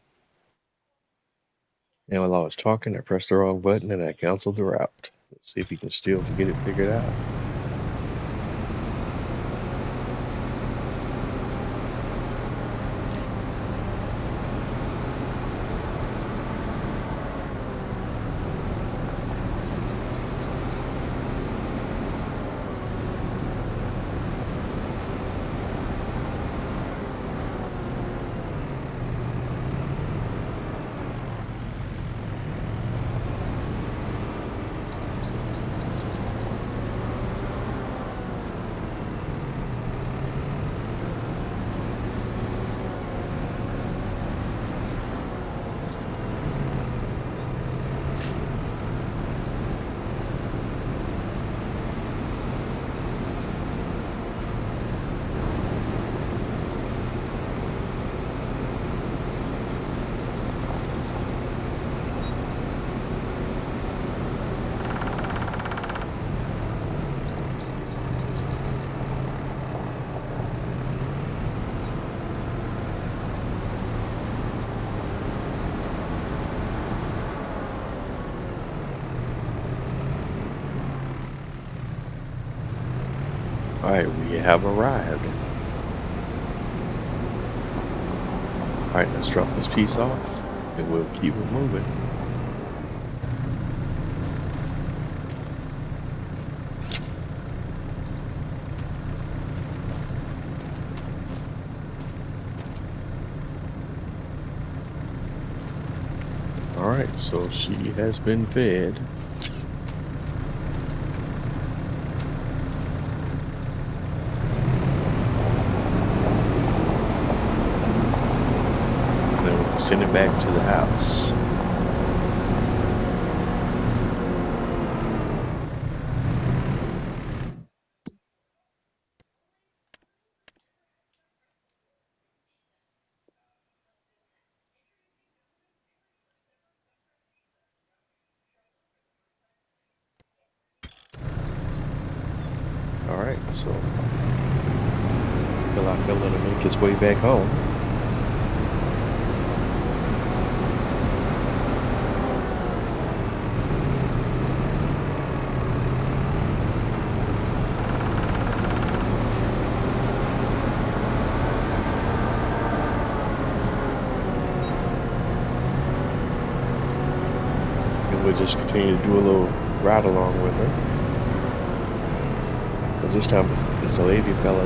And while I was talking, I pressed the wrong button and I canceled the route. Let's see if you can still get it figured out. Alright, we have arrived. Alright, let's drop this piece off and we'll keep it moving. Alright, so she has been fed. Then we'll send it back to the house. Alright, so feel like he'll let him make his way back home. And we'll just continue to do a little ride along with her. This time it's a lady fella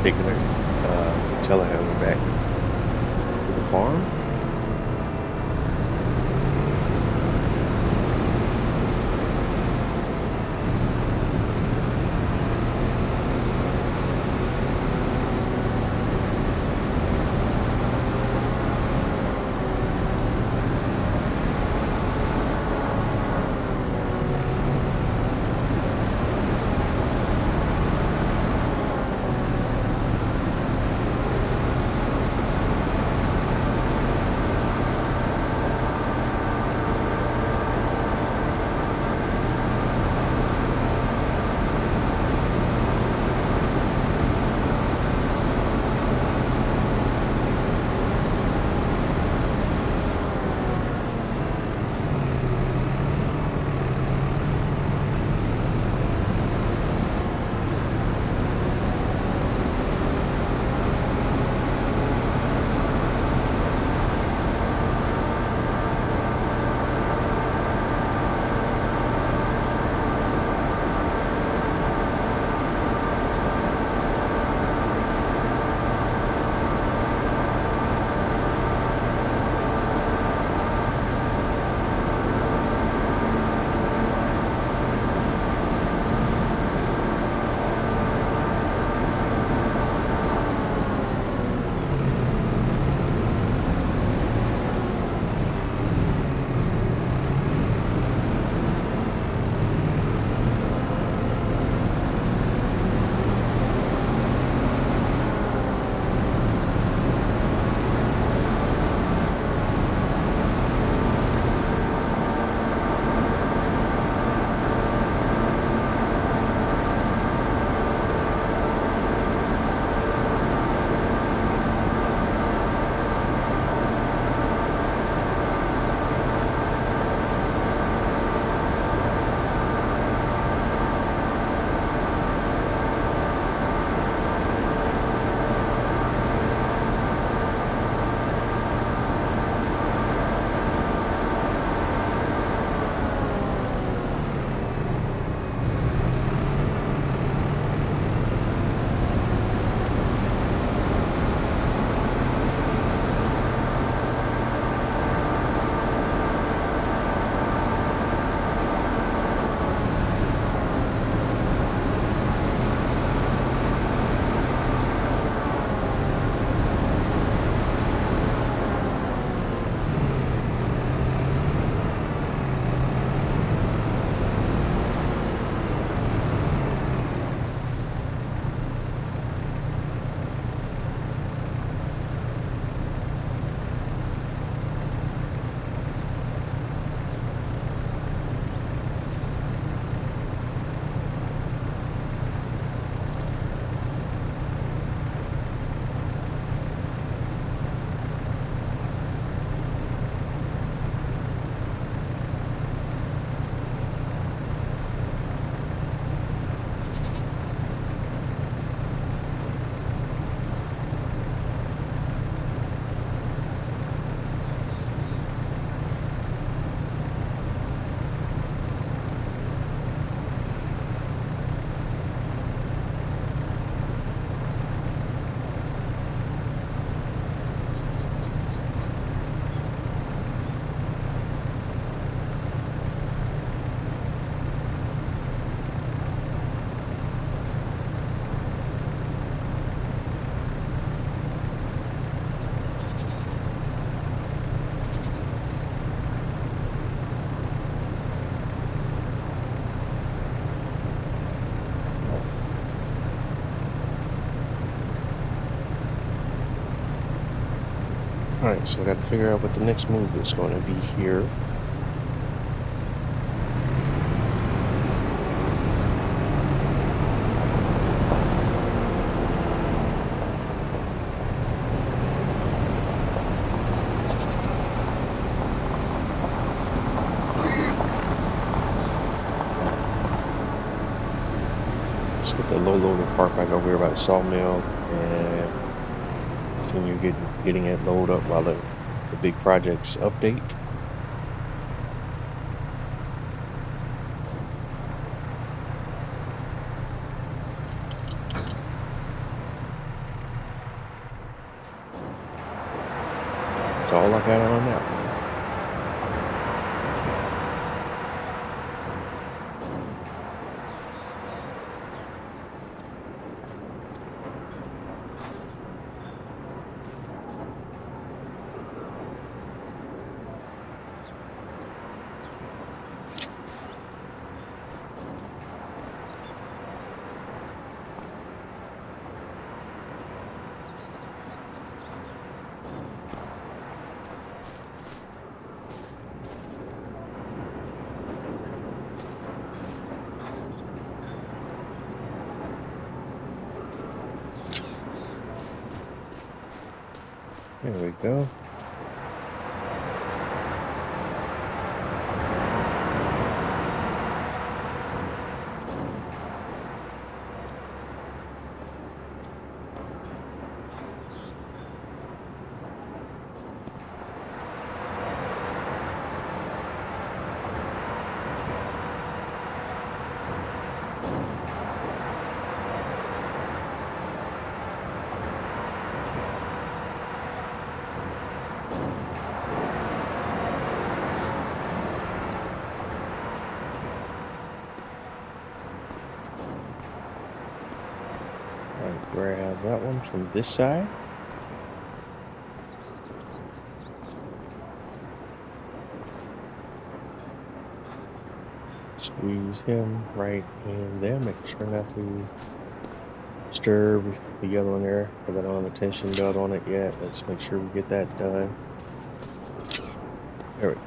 taking her telehandler back to the farm. Alright, so I got to figure out what the next move is going to be here. Let's get the low loader park back over here by the sawmill and continue getting it loaded up while the big projects update. That's all I got on that one. There we go. Grab that one from this side. Squeeze him right in there. Make sure not to disturb the yellow in there because I don't have a tension belt on it yet. Let's make sure we get that done. There we go.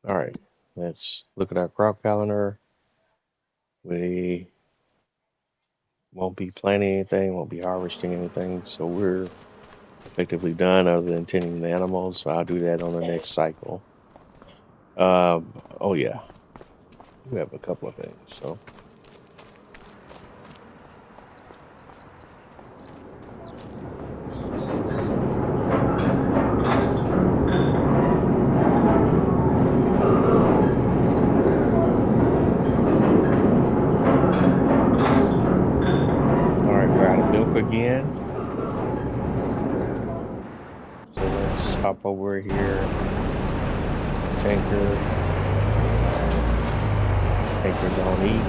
All right, let's look at our crop calendar. We won't be planting anything, won't be harvesting anything, so we're effectively done other than tending the animals. So I'll do that on the next cycle. Oh yeah, we have a couple of things. So all right, we're out of milk again. So let's hop over here. Tanker don't eat.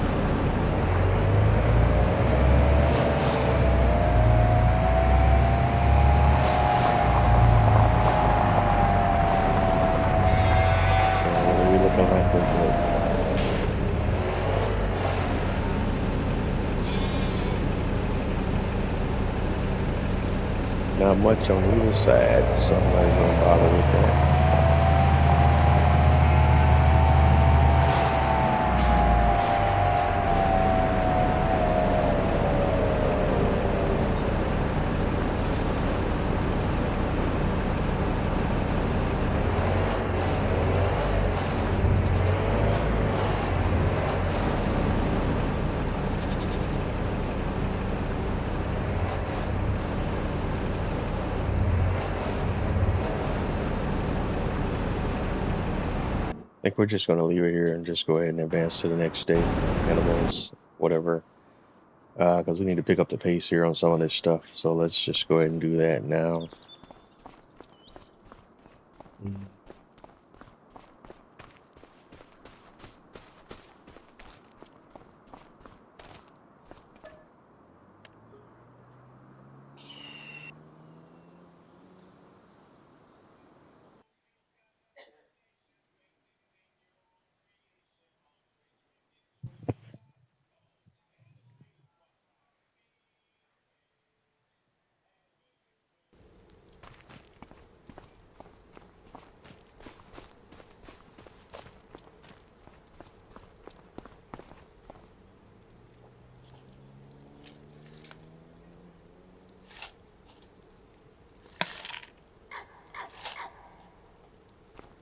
What are we looking like with milk? Not much on either side, so I'm not gonna bother with that. I think we're just going to leave it here and just go ahead and advance to the next day. Animals, whatever. Because we need to pick up the pace here on some of this stuff. So let's just go ahead and do that now.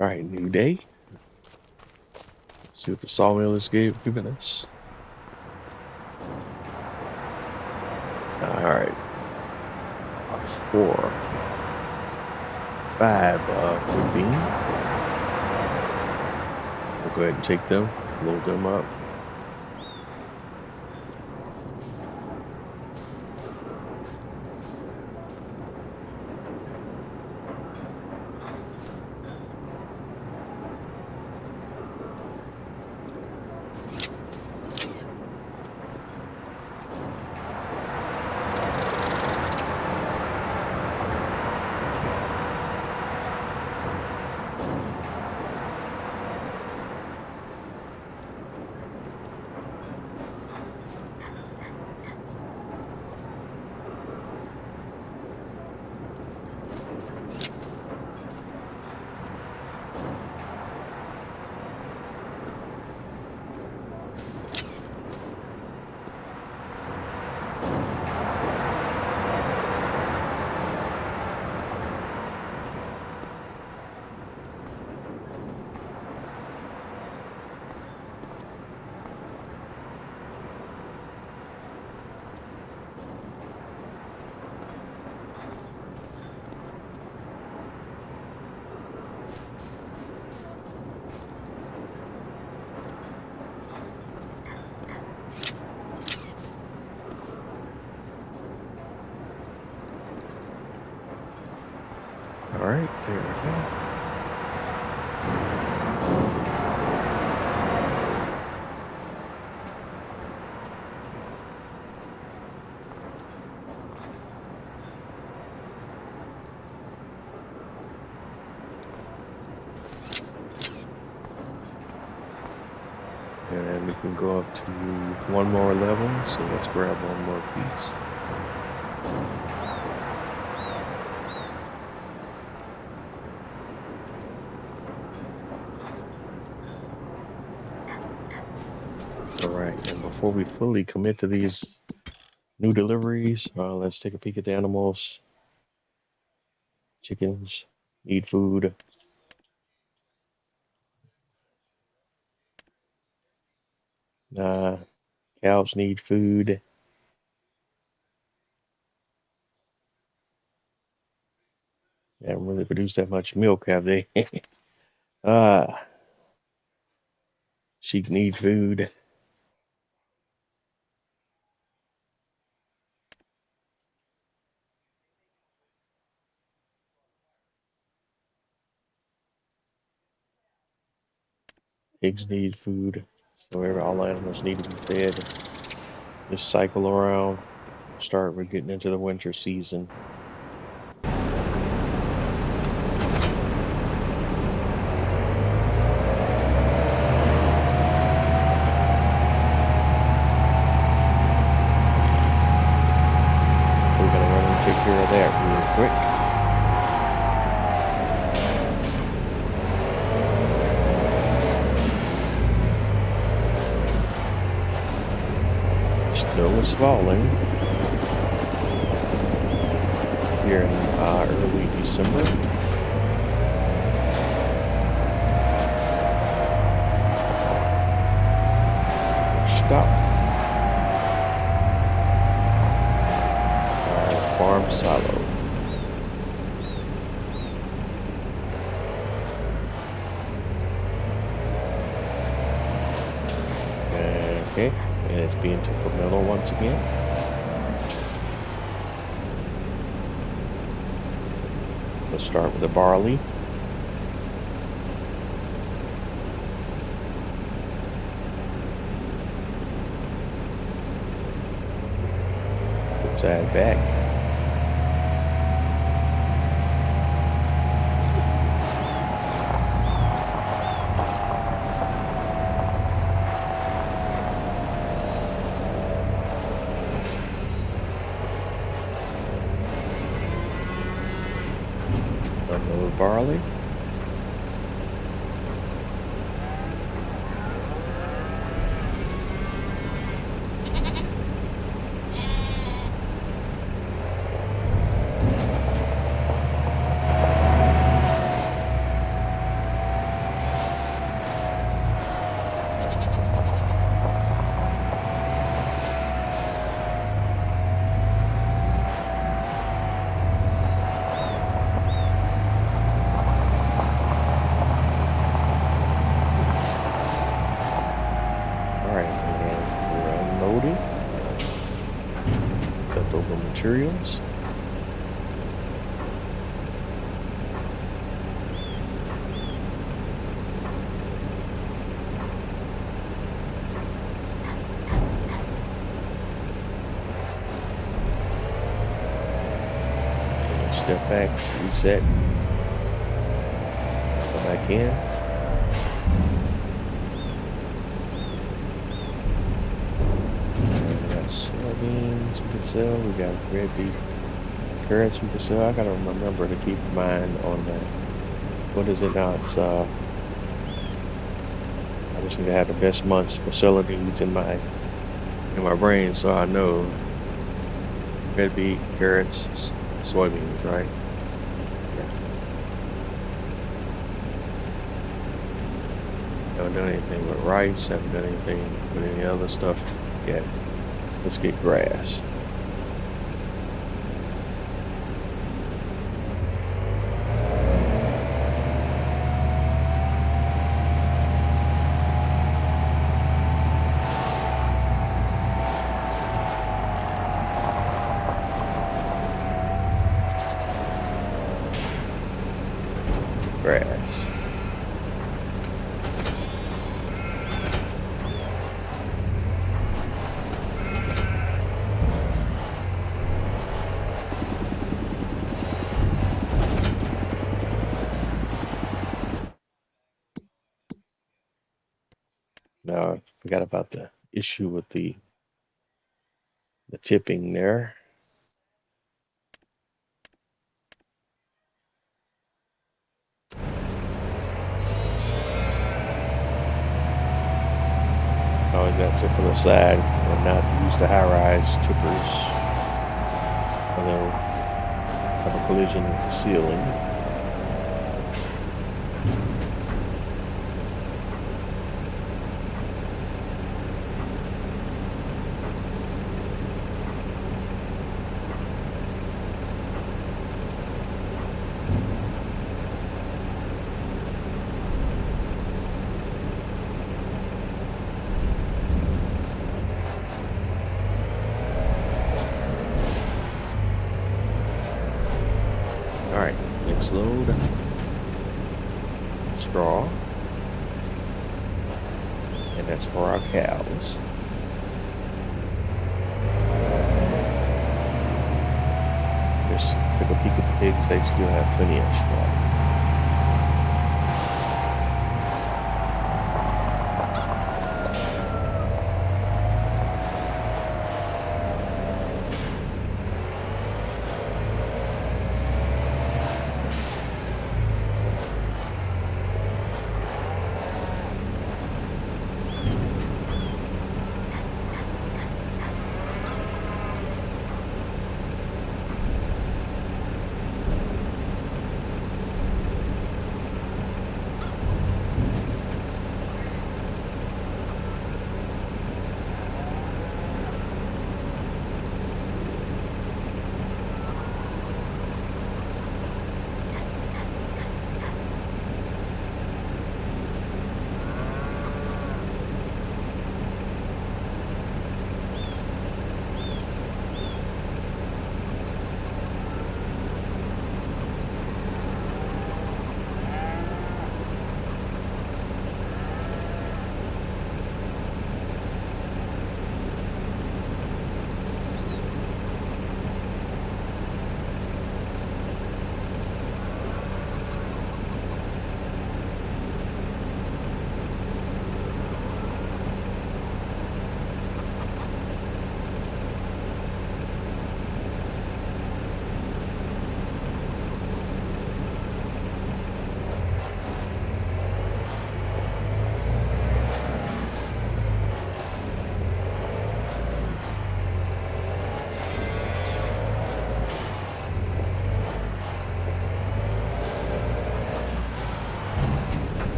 Alright, new day. Let's see what the sawmill is giving us. Alright. 4, 5 wood beam. We'll go ahead and take them, load them up. Alright, there we go. And we can go up to one more level, so let's grab one more piece. Alright, and before we fully commit to these new deliveries, let's take a peek at the animals. Chickens need food. Cows need food. They haven't really produced that much milk, have they? Sheep need food. Pigs need food. So all animals need to be fed. This cycle around. We're getting into the winter season. So we're gonna run and take care of that real quick. Snow is falling here in early December. Stop. Farm silo. Okay, and it's being temperamental once again. Let's start with the barley. Let's add back. Another barley. materials. Step back, reset, go back in. And we got soybeans we can sell, we got red beet, carrots we can sell. I gotta remember to keep in mind on that. What is it now? It's I just need to have the best months for selling these in my brain, so I know red beet, carrots, soybeans, right? Yeah. Haven't done anything with rice, haven't done anything with any other stuff yet. Let's get grass. Grass. Now I forgot about the issue with the tipping there. Always got to put aside and not use the high-rise tippers, or they'll have a collision with the ceiling. All right, next load, straw, and that's for our cows. Just take a peek at the pigs, they still have plenty of straw.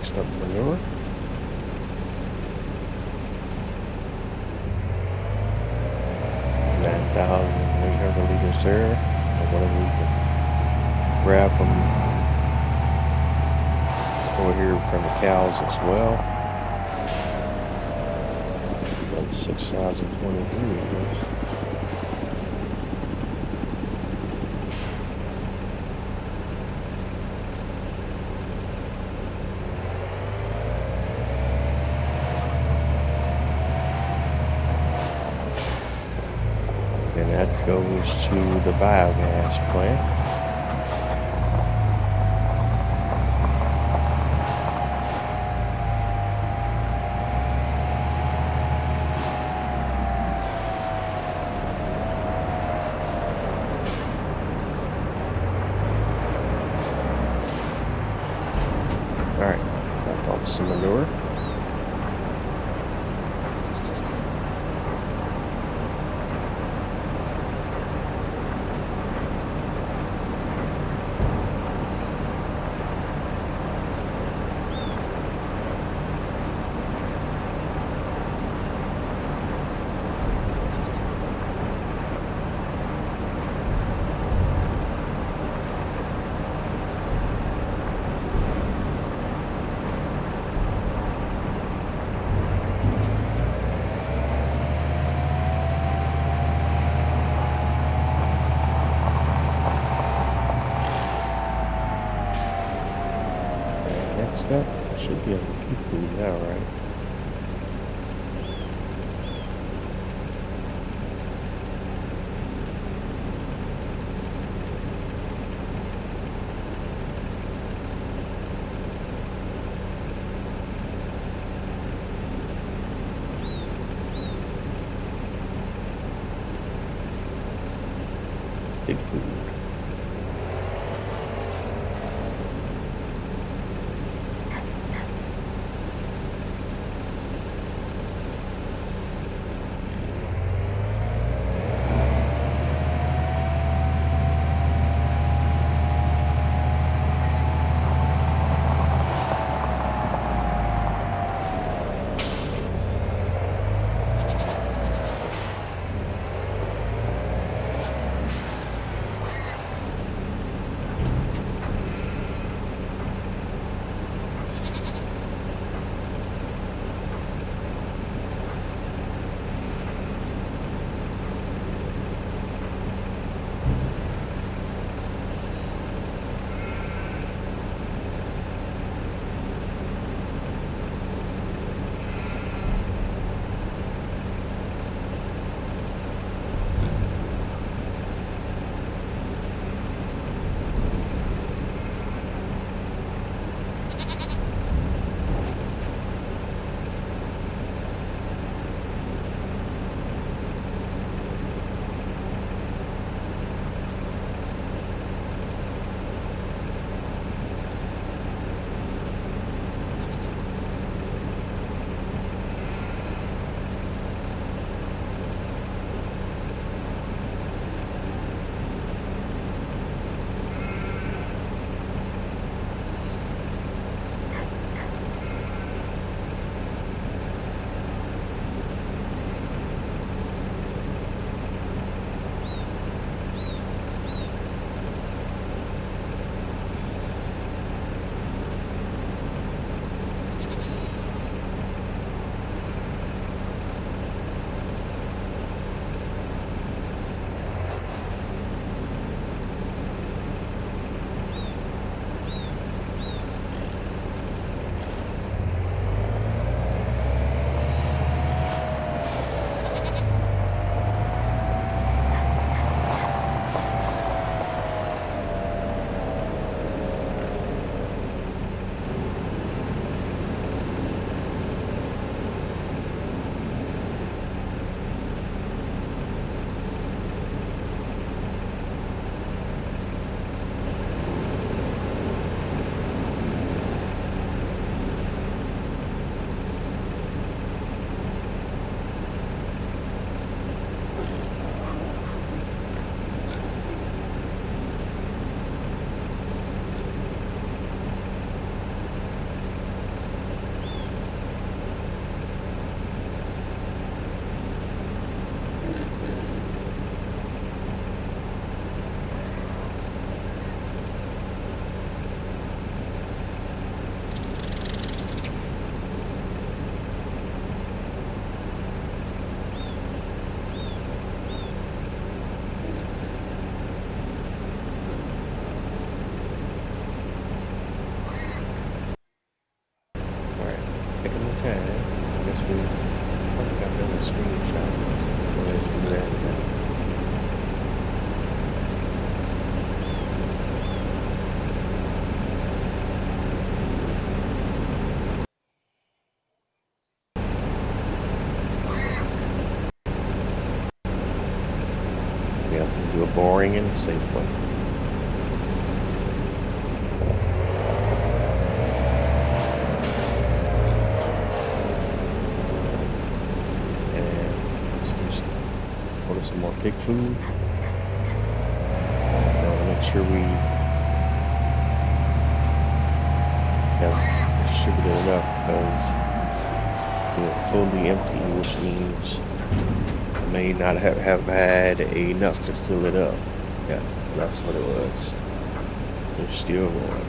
Next up, manure. $9,800 there. And whatever we can grab from over here from the cows as well. That's 6,023 acres. And that goes to the biogas plant. Alright, dump off some manure. Next up, should be able to keep food now, right? Big food. do a boring and a safe one. And let's just order some more pig food. Make sure we have distributed enough, because we're fully empty, which means I may not have had enough to fill it up. Yeah, so that's what it was. There's still one.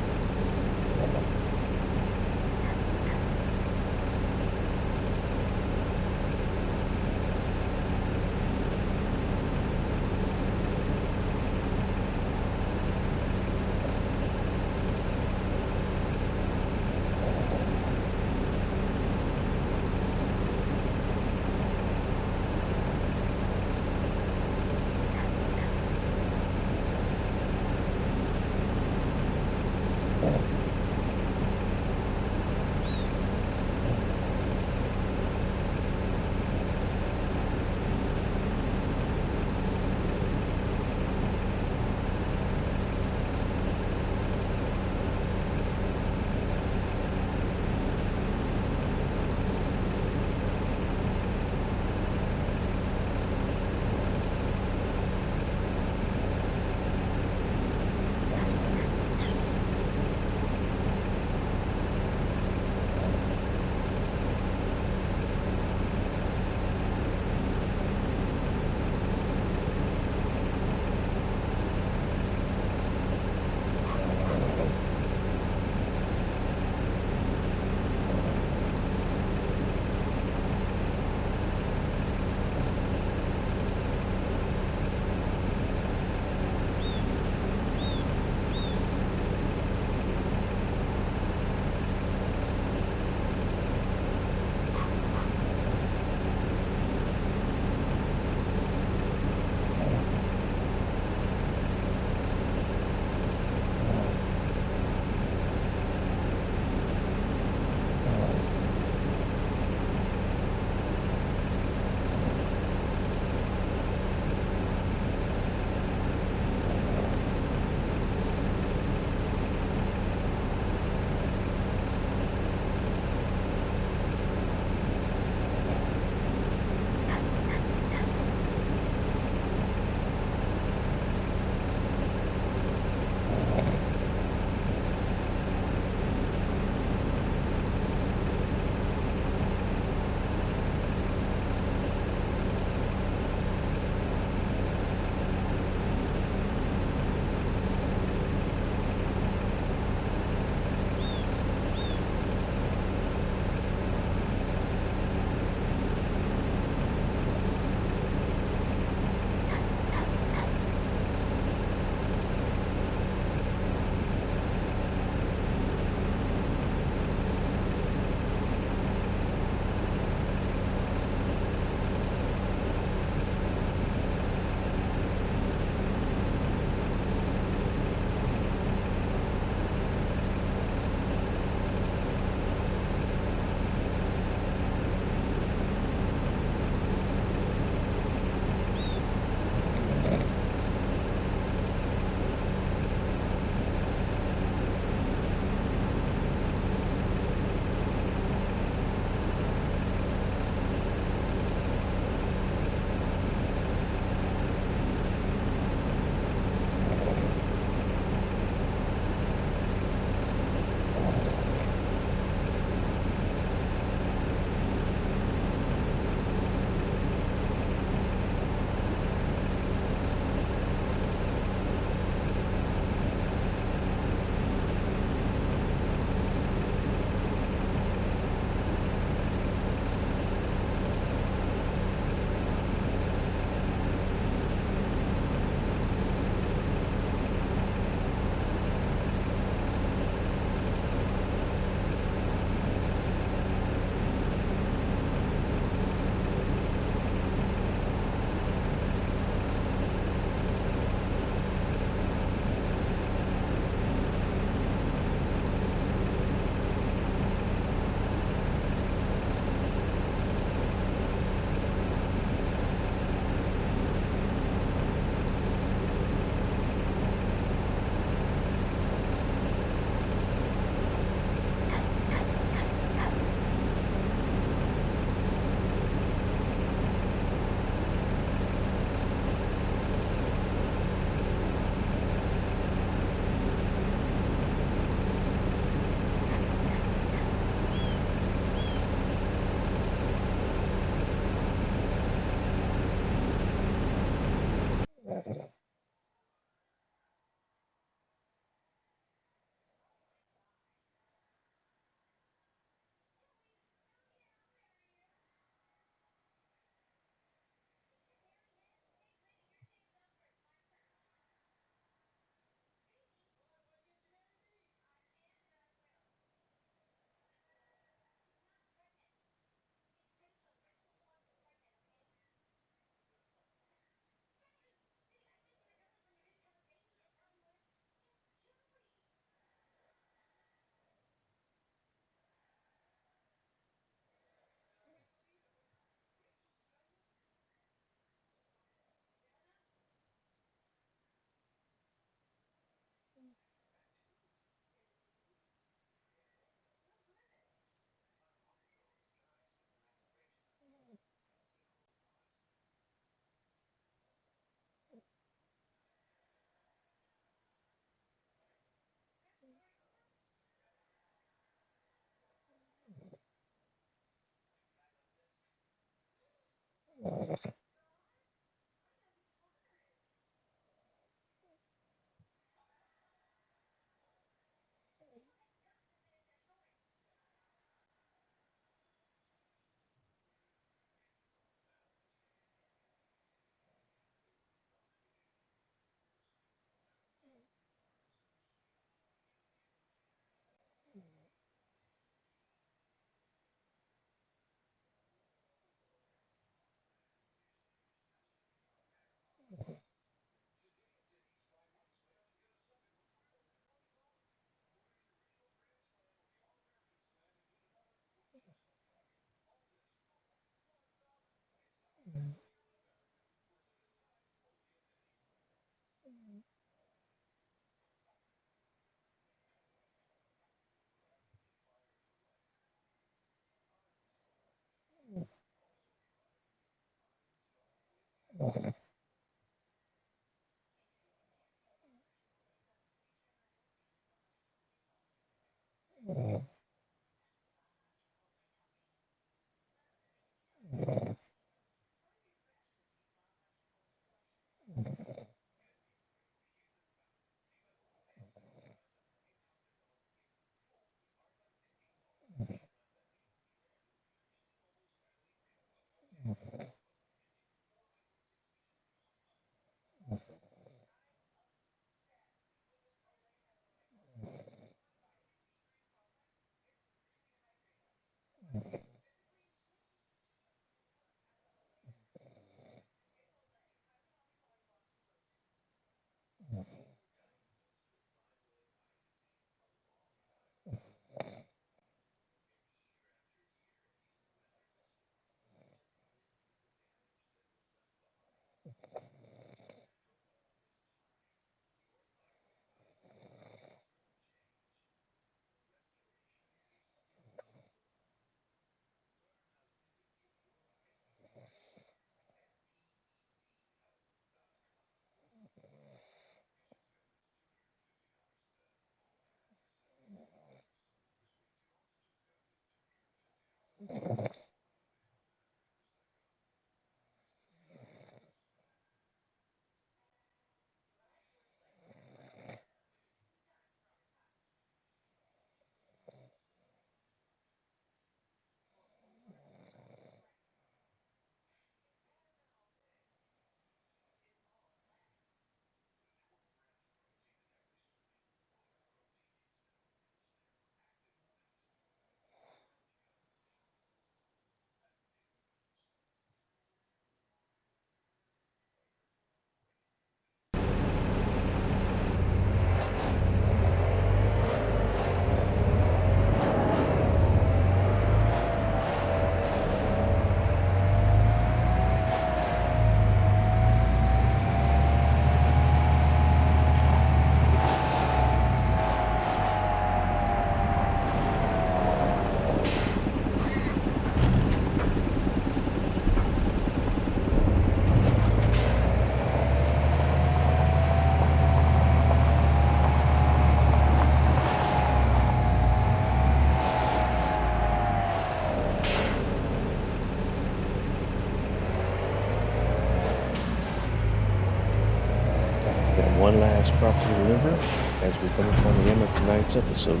One last property to deliver as we come upon the end of tonight's episode.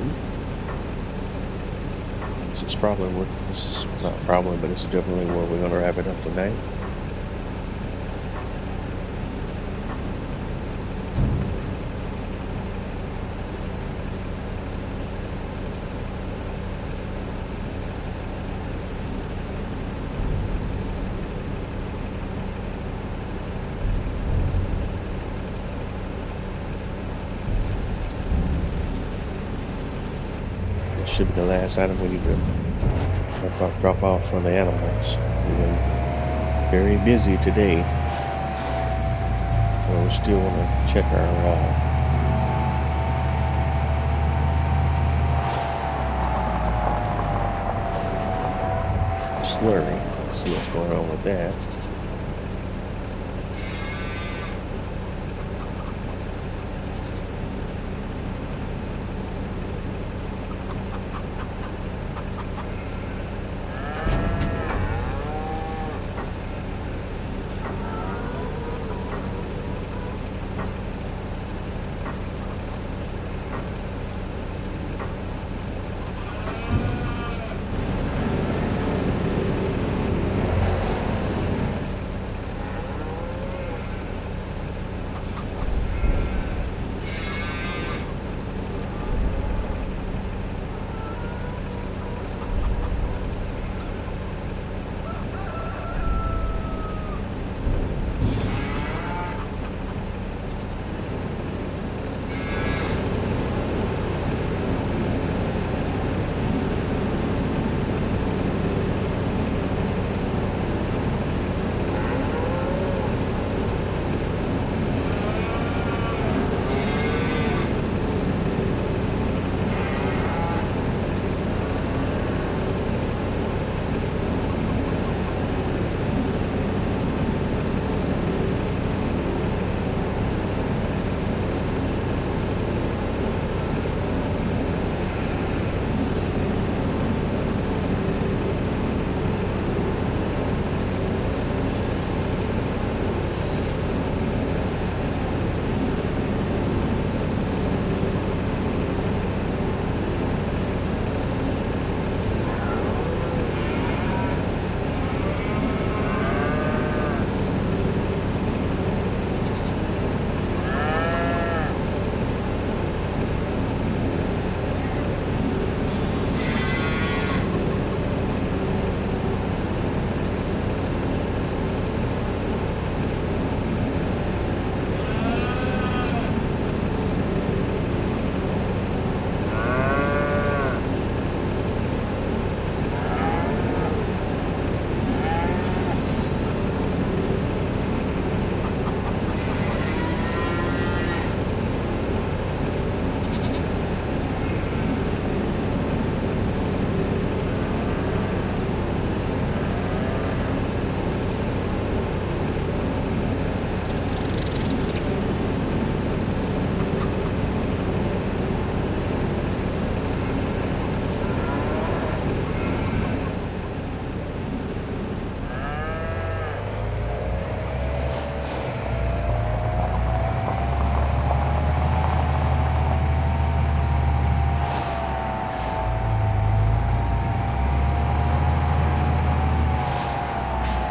This is not probably, but this is definitely where we're going to wrap it up tonight. Should be the last item we need to drop off from the animals. We've been very busy today, but we still want to check our slurry, see what's going on with that.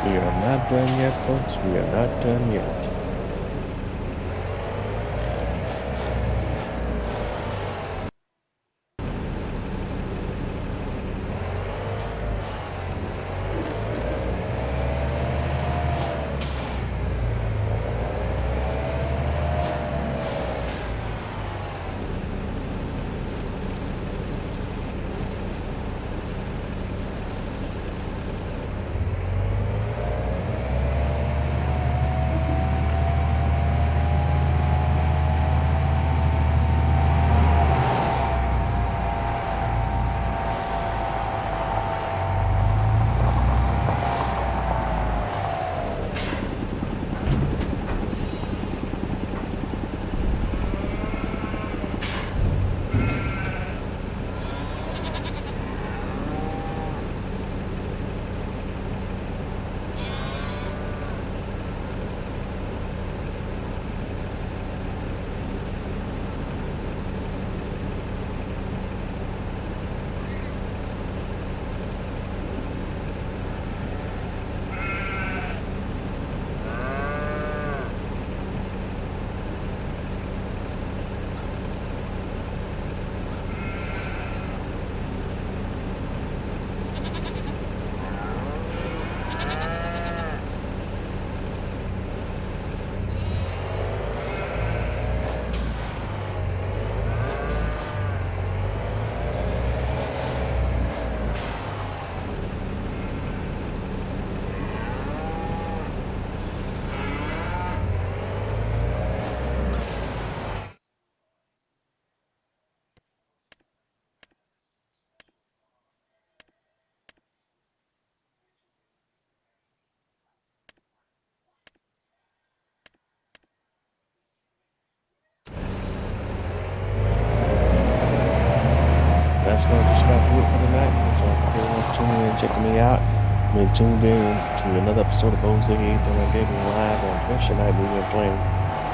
We are not done yet, folks. We are not done yet. That's going to just about do it for tonight. So if everyone's tuning in and checking me out, been tuned in to another episode of Jose Gaming Live on Twitch. Tonight we've been playing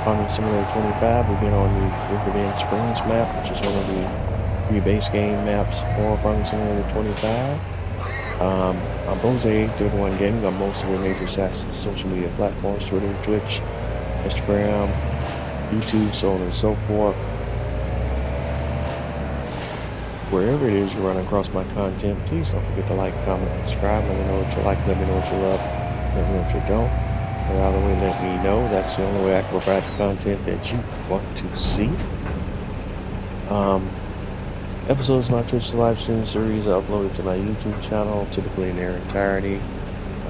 Farming Simulator 25. We've been on the RIVERBEND Springs map, which is one of the 3 base game maps for Farming Simulator 25. I'm Jose31 Gaming on most of the major social media platforms: Twitter, Twitch, Instagram, YouTube, so on and so forth. Wherever it is you're running across my content, please don't forget to like, comment, subscribe. Let me know what you like, let me know what you love, let me know what you don't. But either way, let me know. That's the only way I can provide the content that you want to see. Episodes of my Twitch live stream series are uploaded to my YouTube channel, typically in their entirety.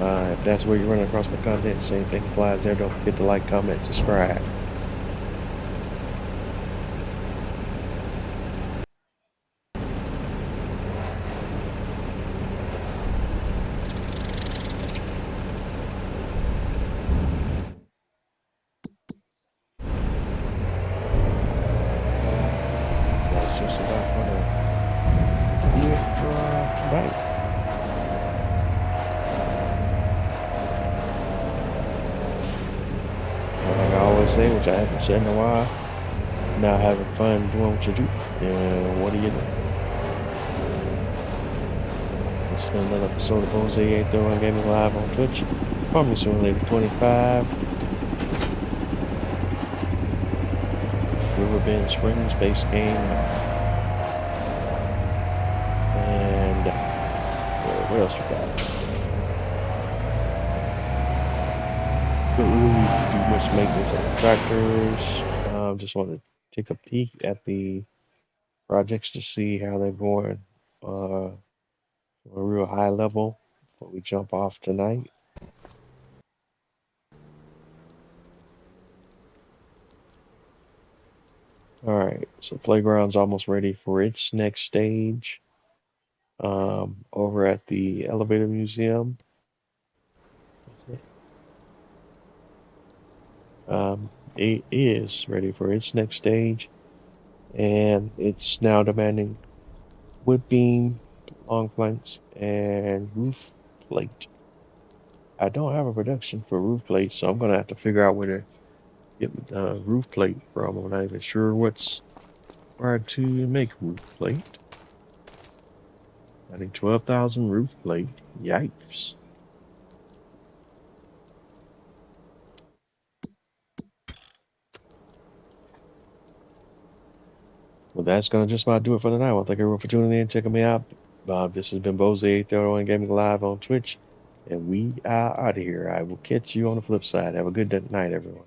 If that's where you're running across my content, same thing applies there. Don't forget to like, comment, subscribe. Which I haven't said in a while. Now having fun doing what you do. And what do you do? This is another episode of Jose31 Gaming Live on Twitch. Farming Simulator 25. RIVERBEND Springs base game. And what else you got? Don't really need to do much maintenance on the tractors. Just want to take a peek at the projects to see how they're going from a real high level before we jump off tonight. Alright, so Playground's almost ready for its next stage. Over at the Elevator Museum. It is ready for its next stage, and it's now demanding wood beam, long planks, and roof plate. I don't have a production for roof plate, so I'm gonna have to figure out where to get roof plate from. I'm not even sure what's required to make roof plate. I need 12,000 roof plate. Yikes. Well, that's going to just about do it for tonight. Well, thank everyone for tuning in, checking me out. This has been Bose 831 Gaming Live on Twitch, and we are out of here. I will catch you on the flip side. Have a good night, everyone.